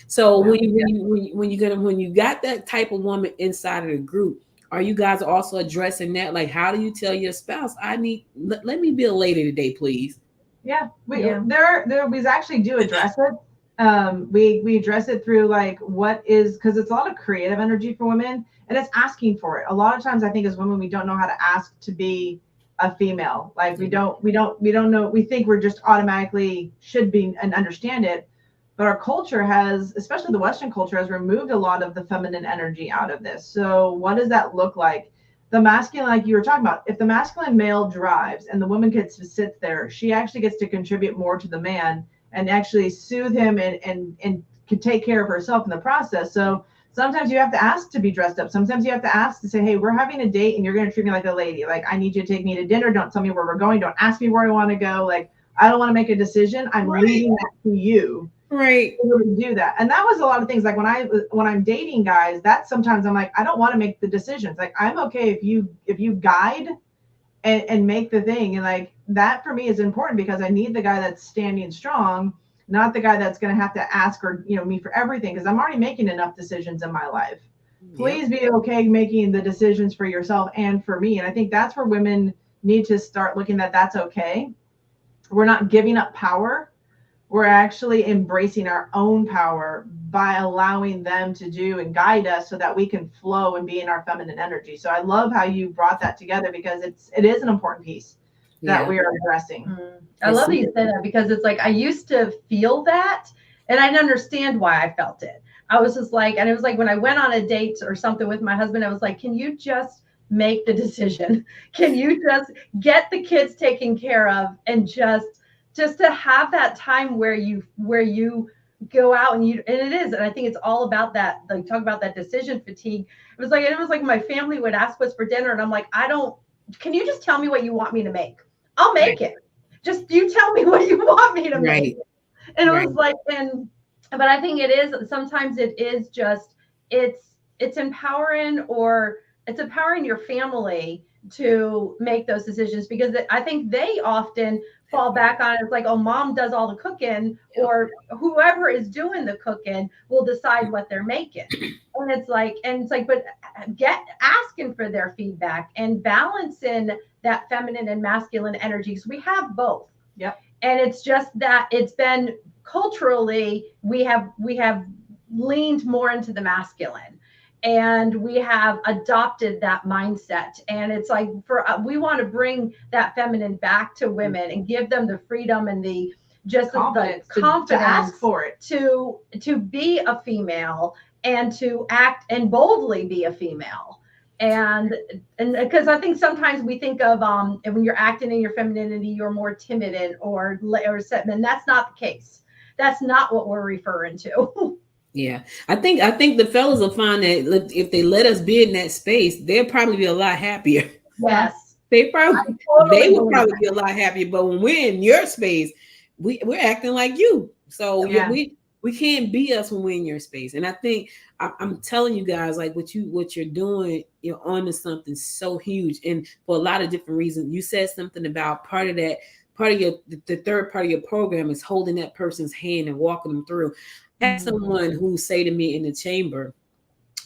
So when you got that type of woman inside of the group, are you guys also addressing that? Like, how do you tell your spouse, let me be a lady today, please? Yeah, we actually do address it. We address it through like because it's a lot of creative energy for women, and it's asking for it. A lot of times I think as women, we don't know how to ask to be a female. Like we don't know. We think we're just automatically should be and understand it. But our culture has, especially the Western culture, has removed a lot of the feminine energy out of this. So what does that look like? The masculine, like you were talking about, if the masculine male drives and the woman gets to sit there, she actually gets to contribute more to the man and actually soothe him and can take care of herself in the process. So sometimes you have to ask to be dressed up. Sometimes you have to ask to say, hey, we're having a date and you're going to treat me like a lady. Like, I need you to take me to dinner. Don't tell me where we're going. Don't ask me where I want to go. Like, I don't want to make a decision. I'm leaving that to you. Right. To do that. And that was a lot of things. Like when I'm dating guys, that's sometimes I'm like, I don't want to make the decisions. Like I'm okay if you guide and make the thing. And like that for me is important because I need the guy that's standing strong, not the guy that's going to have to ask or, me for everything. Cause I'm already making enough decisions in my life. Please be okay making the decisions for yourself and for me. And I think that's where women need to start looking at that's okay. We're not giving up power. We're actually embracing our own power by allowing them to do and guide us so that we can flow and be in our feminine energy. So I love how you brought that together because it is an important piece that we are addressing. I love that you said that because it's like I used to feel that and I didn't understand why I felt it. I was just like, and it was like when I went on a date or something with my husband, I was like, can you just make the decision? Can you just get the kids taken care of and just to have that time where you go out and it is. And I think it's all about that. Like talk about that decision fatigue. It was like my family would ask us for dinner and I'm like, can you just tell me what you want me to make? I'll make it. Just you tell me what you want me to make. And it was like, but I think it is, sometimes it is just, it's empowering it's empowering your family to make those decisions because I think they often fall back on it. It's like, oh, mom does all the cooking or whoever is doing the cooking will decide what they're making. And it's like, but asking for their feedback and balancing that feminine and masculine energies. We have both. Yep. And it's just that it's been culturally, we have leaned more into the masculine. And we have adopted that mindset. And it's like we want to bring that feminine back to women and give them the freedom and the confidence to ask for it, to be a female and to act and boldly be a female. And because I think sometimes we think of when you're acting in your femininity, you're more timid or and that's not the case. That's not what we're referring to. Yeah, I think the fellas will find that if they let us be in that space, they'll probably be a lot happier. Yes, they will probably be a lot happier. But when we're in your space, we're acting like you. So we can't be us when we're in your space. And I think I'm telling you guys, like what you're doing, you're onto something so huge, and for a lot of different reasons. You said something about the third part of your program is holding that person's hand and walking them through. I had someone who say to me in the chamber,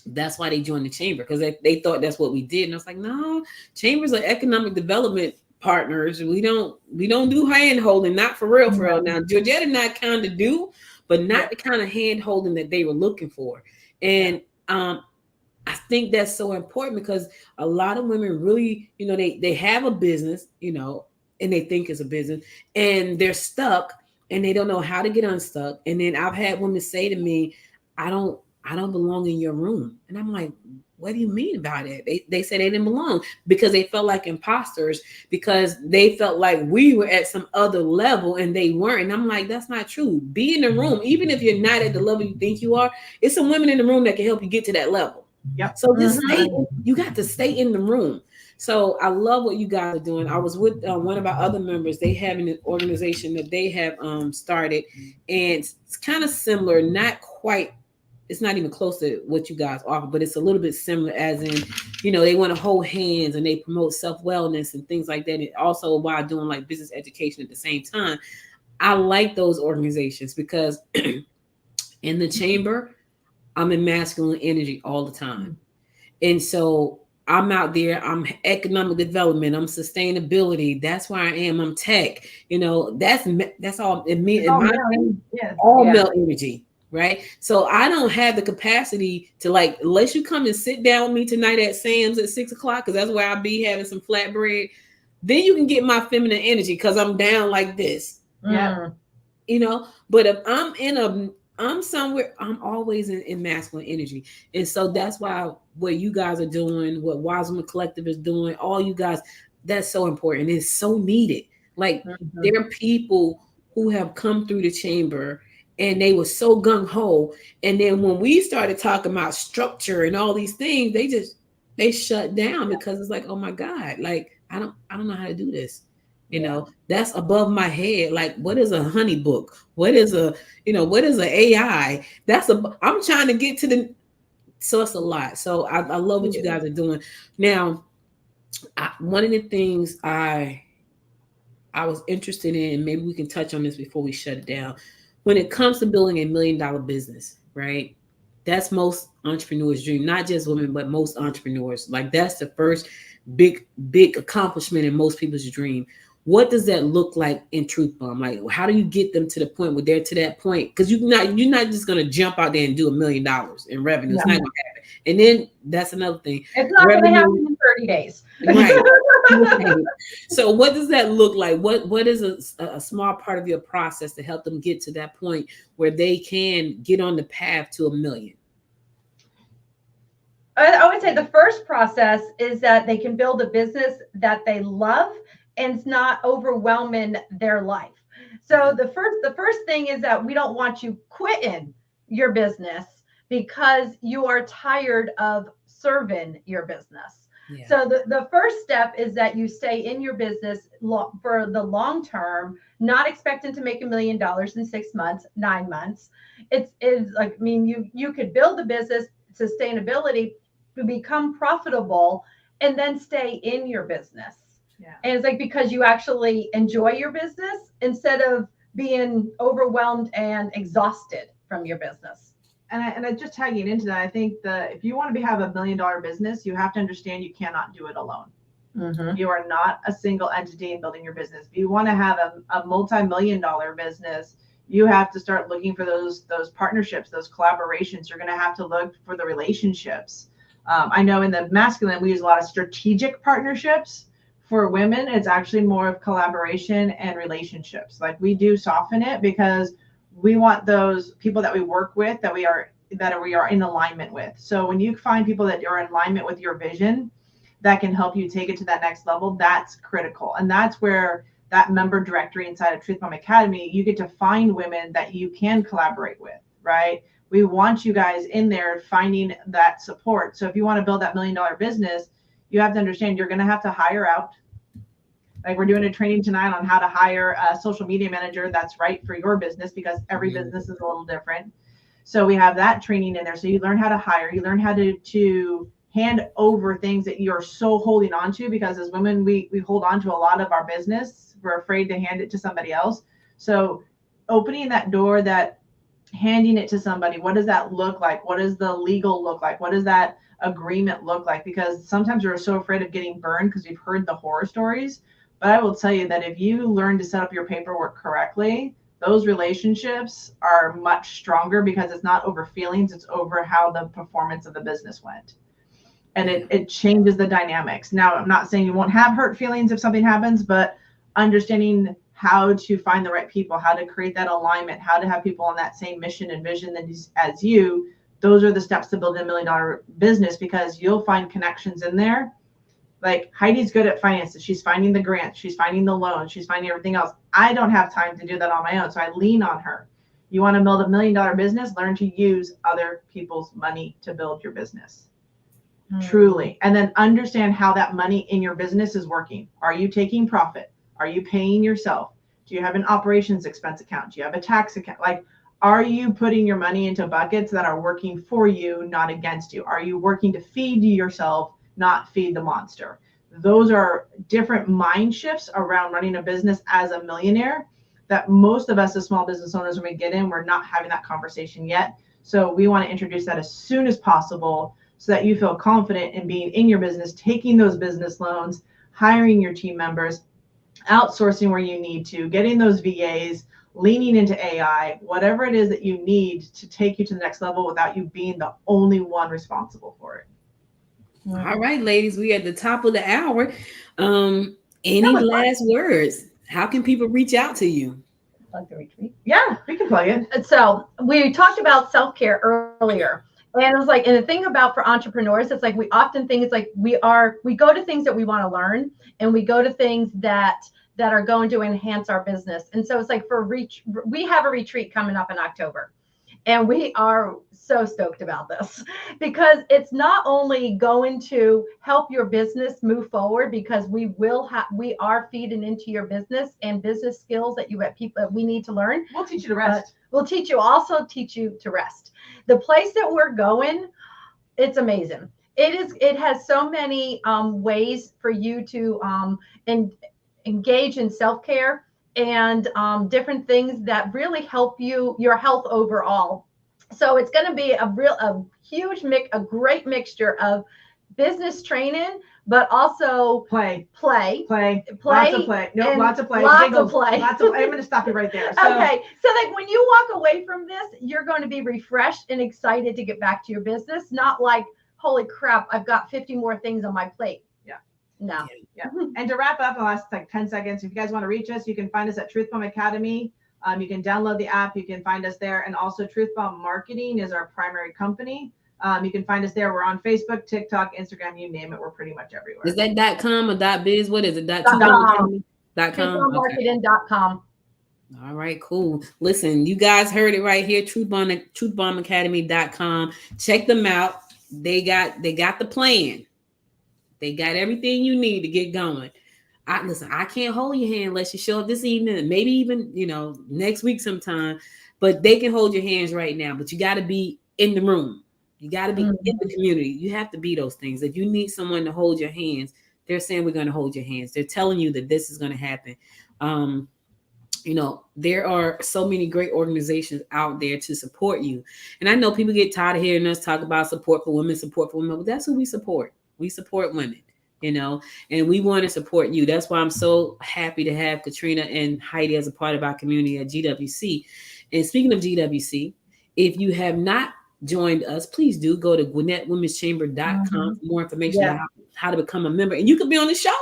that's why they joined the chamber, because they thought that's what we did. And I was like, no, chambers are economic development partners. We don't do hand holding, not for real. Now, Georgette and I kind of do, but not the kind of hand holding that they were looking for. And I think that's so important because a lot of women really, they have a business, and they think it's a business and they're stuck. And they don't know how to get unstuck. And then I've had women say to me, I don't belong in your room. And I'm like, what do you mean about it? They said they didn't belong because they felt like imposters, because they felt like we were at some other level and they weren't. And I'm like, that's not true. Be in the room. Even if you're not at the level you think you are, it's some women in the room that can help you get to that level. Yep. So just you got to stay in the room. So I love what you guys are doing. I was with one of our other members. They have an organization that they have started, and it's kind of similar, not quite. It's not even close to what you guys offer, but it's a little bit similar as in, they want to hold hands and they promote self-wellness and things like that. And also while doing like business education at the same time. I like those organizations because in the chamber, I'm in masculine energy all the time. And so I'm out there, I'm economic development, I'm sustainability. That's where I am. I'm tech, that's all in me. All male energy, right? So I don't have the capacity to unless you come and sit down with me tonight at Sam's at 6:00, because that's where I'll be having some flatbread. Then you can get my feminine energy because I'm down like this. Yeah. But if I'm somewhere, I'm always in masculine energy. And so that's why what you guys are doing, what Wise Woman Collective is doing, all you guys, that's so important. It's so needed. Like there are people who have come through the chamber and they were so gung-ho. And then when we started talking about structure and all these things, they shut down because it's like, oh my God, like I don't know how to do this. You know, that's above my head. Like, what is a honey book? What is a, what is an AI? I'm trying to get to so it's a lot. So I love what you guys are doing. Now, one of the things I was interested in, maybe we can touch on this before we shut it down. When it comes to building $1 million business, right? That's most entrepreneurs' dream, not just women, but most entrepreneurs. Like, that's the first big accomplishment in most people's dream. What does that look like in Truth Bomb? Like, how do you get them to the point where they're to that point? Because you're not just gonna jump out there and do $1 million in revenue. It's not gonna happen. And then that's another thing. It's not gonna happen in 30 days. Right. So what does that look like? What is a small part of your process to help them get to that point where they can get on the path to $1 million? I would say the first process is that they can build a business that they love and it's not overwhelming their life. So the first thing is that we don't want you quitting your business because you are tired of serving your business. Yeah. So the first step is that you stay in your business for the long term, not expecting to make $1 million in 6 months, 9 months. It's like, I mean, you could build a business, sustainability, to become profitable, and then stay in your business. Yeah. And it's like, because you actually enjoy your business instead of being overwhelmed and exhausted from your business. And I just tagging into that, I think if you want to have $1 million business, you have to understand you cannot do it alone. Mm-hmm. You are not a single entity in building your business. If you want to have a multi-million-dollar business, you have to start looking for those partnerships, those collaborations. You're going to have to look for the relationships. I know in the masculine, we use a lot of strategic partnerships. For women, it's actually more of collaboration and relationships. Like, we do soften it because we want those people that we work with that we are in alignment with. So when you find people that are in alignment with your vision that can help you take it to that next level, that's critical. And that's where that member directory inside of Truth Bomb Academy, you get to find women that you can collaborate with, right? We want you guys in there finding that support. So if you want to build that $1 million business, you have to understand you're going to have to hire out. Like, we're doing a training tonight on how to hire a social media manager that's right for your business, because every business is a little different. So we have that training in there. So you learn how to hire, you learn how to hand over things that you're so holding on to, because as women, we hold on to a lot of our business. We're afraid to hand it to somebody else. So opening that door, that handing it to somebody, what does that look like? What does the legal look like? What does that agreement look like? Because sometimes we're so afraid of getting burned because we've heard the horror stories. But I will tell you that if you learn to set up your paperwork correctly, those relationships are much stronger, because it's not over feelings, it's over how the performance of the business went. And it changes the dynamics. Now, I'm not saying you won't have hurt feelings if something happens, but understanding how to find the right people, how to create that alignment, how to have people on that same mission and vision as you, those are the steps to build $1 million business, because you'll find connections in there. Like, Heidi's good at finances. She's finding the grants. She's finding the loans. She's finding everything else. I don't have time to do that on my own. So I lean on her. You want to build $1 million business, learn to use other people's money to build your business. Truly. And then understand how that money in your business is working. Are you taking profit? Are you paying yourself? Do you have an operations expense account? Do you have a tax account? Like, are you putting your money into buckets that are working for you, not against you? Are you working to feed yourself, not feed the monster? Those are different mind shifts around running a business as a millionaire that most of us as small business owners, when we get in, we're not having that conversation yet. So we want to introduce that as soon as possible, so that you feel confident in being in your business, taking those business loans, hiring your team members, outsourcing where you need to, getting those VAs, leaning into AI, whatever it is that you need to take you to the next level without you being the only one responsible for it. All right, ladies, we at the top of the hour. Any last words? How can people reach out to you? Plug the retreat. Yeah, we can plug it. So we talked about self-care earlier. And it was like, and the thing about for entrepreneurs, it's like, we often think it's like we go to things that we want to learn, and we go to things that are going to enhance our business. And so it's like, we have a retreat coming up in October. And we are so stoked about this because it's not only going to help your business move forward, because we are feeding into your business and business skills that we need to learn. We'll teach you to rest. We'll teach you to rest. The place that we're going, it's amazing. It has so many ways for you to engage in self-care and different things that really help your health overall. So it's going to be a great mixture of business training, but also play. Lots of play. No, lots of play. Lots of play. I'm going to stop you right there. So, okay. So like when you walk away from this, you're going to be refreshed and excited to get back to your business. Not like, holy crap, I've got 50 more things on my plate. Yeah. No. Yeah. And to wrap up the last 10 seconds, if you guys want to reach us, you can find us at Truth Bomb Academy. You can download the app. You can find us there. And also Truth Bomb Marketing is our primary company. You can find us there. We're on Facebook, TikTok, Instagram, you name it. We're pretty much everywhere. Is that .com or .biz? What is it? .com. .com. All right, cool. Listen, you guys heard it right here. Truthbombacademy.com. Check them out. They got the plan. They got everything you need to get going. I can't hold your hand unless you show up this evening, maybe even, next week sometime, but they can hold your hands right now. But you got to be in the room. You got to be in the community. You have to be those things. If you need someone to hold your hands, they're saying we're going to hold your hands. They're telling you that this is going to happen. There are so many great organizations out there to support you. And I know people get tired of hearing us talk about support for women, but that's who we support. We support women. And we want to support you. That's why I'm so happy to have Katrina and Heidi as a part of our community at GWC. And speaking of GWC, if you have not joined us, please do go to GwinnettWomen'sChamber.com for more information about how to become a member. And you could be on the show.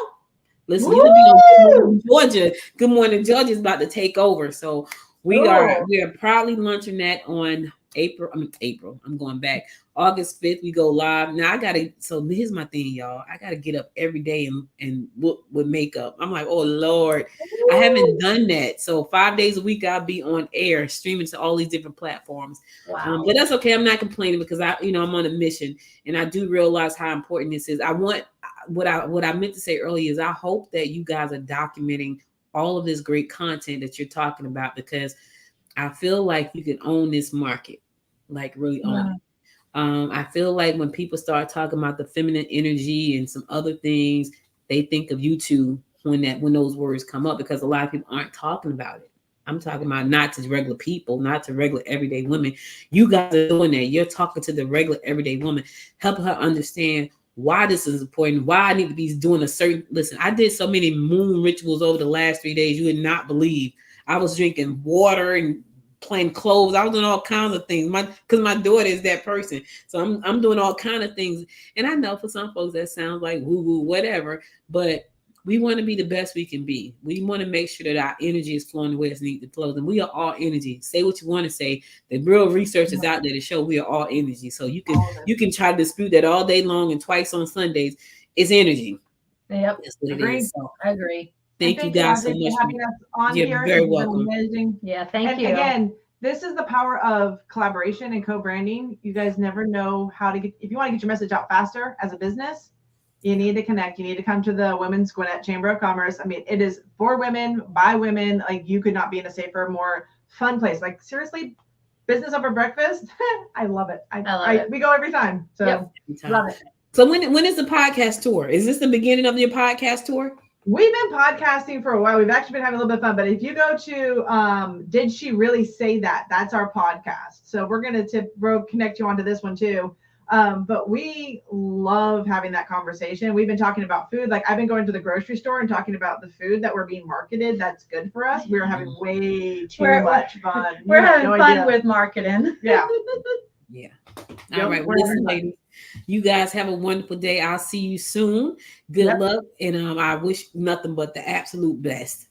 Listen, you could be on Georgia. Good Morning Georgia is about to take over. So we are proudly launching that on April. I'm going back. August 5th, we go live. Now so here's my thing, y'all. I gotta get up every day and look with makeup. I'm like, oh Lord, I haven't done that. So 5 days a week I'll be on air streaming to all these different platforms. Wow. But that's okay. I'm not complaining because I'm on a mission and I do realize how important this is. What I meant to say earlier is I hope that you guys are documenting all of this great content that you're talking about, because I feel like you can own this market, like really own it. I feel like when people start talking about the feminine energy and some other things, they think of you two when those words come up, because a lot of people aren't talking about it. I'm talking about not to regular people, not to regular everyday women. You guys are doing that. You're talking to the regular everyday woman, helping her understand why this is important, why I need to be doing listen, I did so many moon rituals over the last 3 days. You would not believe. I was drinking water and playing clothes. I was doing all kinds of things. Because my daughter is that person. So I'm doing all kinds of things. And I know for some folks that sounds like woo-woo, whatever, but we want to be the best we can be. We want to make sure that our energy is flowing the way it's needed to flow. And we are all energy. Say what you want to say. The real research is out there to show we are all energy. So you can try to dispute that all day long and twice on Sundays. It's energy. Yep. That's what Agree. it is. So, I agree. Thank you guys so much for having us on You're here. very It's been welcome. Amazing. Yeah, thank you. Again, this is the power of collaboration and co-branding. You guys never know if you want to get your message out faster as a business, you need to connect. You need to come to the Women's Gwinnett Chamber of Commerce. I mean, it is for women, by women. Like, you could not be in a safer, more fun place. Like, seriously, business over breakfast. I love it. I love it. We go every time. So love it. So when is the podcast tour? Is this the beginning of your podcast tour? We've been podcasting for a while. We've actually been having a little bit of fun, but if you go to Did She Really Say That? That's our podcast. So we're going to connect you onto this one too. But we love having that conversation. We've been talking about food. Like, I've been going to the grocery store and talking about the food that we're being marketed that's good for us. We're having way too much fun. We're having fun with marketing. Yeah. Yeah. All right. Well, listen, ladies, you guys have a wonderful day. I'll see you soon. Good luck. And I wish nothing but the absolute best.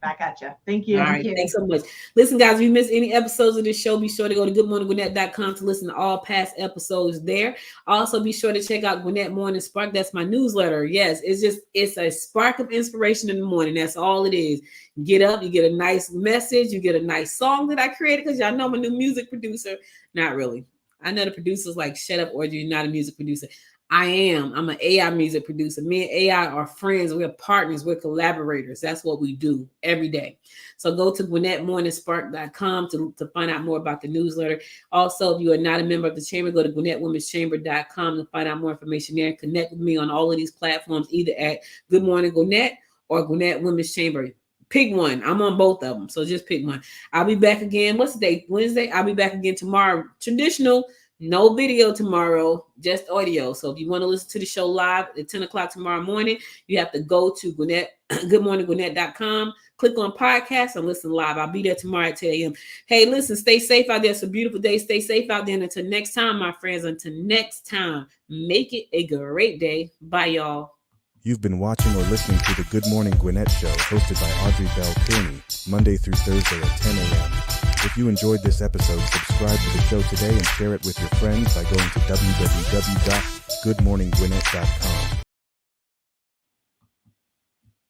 back at you. Thank you. All right, thanks so much. Listen, guys, if you missed any episodes of this show, be sure to go to goodmorninggwinnett.com to listen to all past episodes there. Also, be sure to check out Gwinnett Morning Spark. That's my newsletter. Yes, it's a spark of inspiration in the morning. That's all it is. Get up, you get a nice message, you get a nice song that I created, because y'all know I'm a new music producer. Not really. I know the producers like, shut up, or you're not a music producer. I'm an AI music producer. Me and AI are friends. We're partners. We're collaborators. That's what we do every day. So go to GwinnettMorningspark.com to find out more about the newsletter. Also, if you are not a member of the chamber, go to GwinnettWomen'sChamber.com to find out more information there. Connect with me on all of these platforms, either at Good Morning Gwinnett or Gwinnett Women's Chamber. Pick one. I'm on both of them. So just pick one. I'll be back again. What's the date? Wednesday. I'll be back again tomorrow. Traditional. No video tomorrow, just audio. So if you want to listen to the show live at 10 o'clock tomorrow morning, you have to go to goodmorninggwinnett.com, click on podcast, and listen live. I'll be there tomorrow at 10 a.m. Hey, listen, stay safe out there. It's a beautiful day. Stay safe out there. And until next time, my friends, until next time, make it a great day. Bye, y'all. You've been watching or listening to the Good Morning Gwinnett Show, hosted by Audrey Bell Kearney, Monday through Thursday at 10 a.m. If you enjoyed this episode, subscribe to the show today and share it with your friends by going to www.goodmorninggwinnett.com.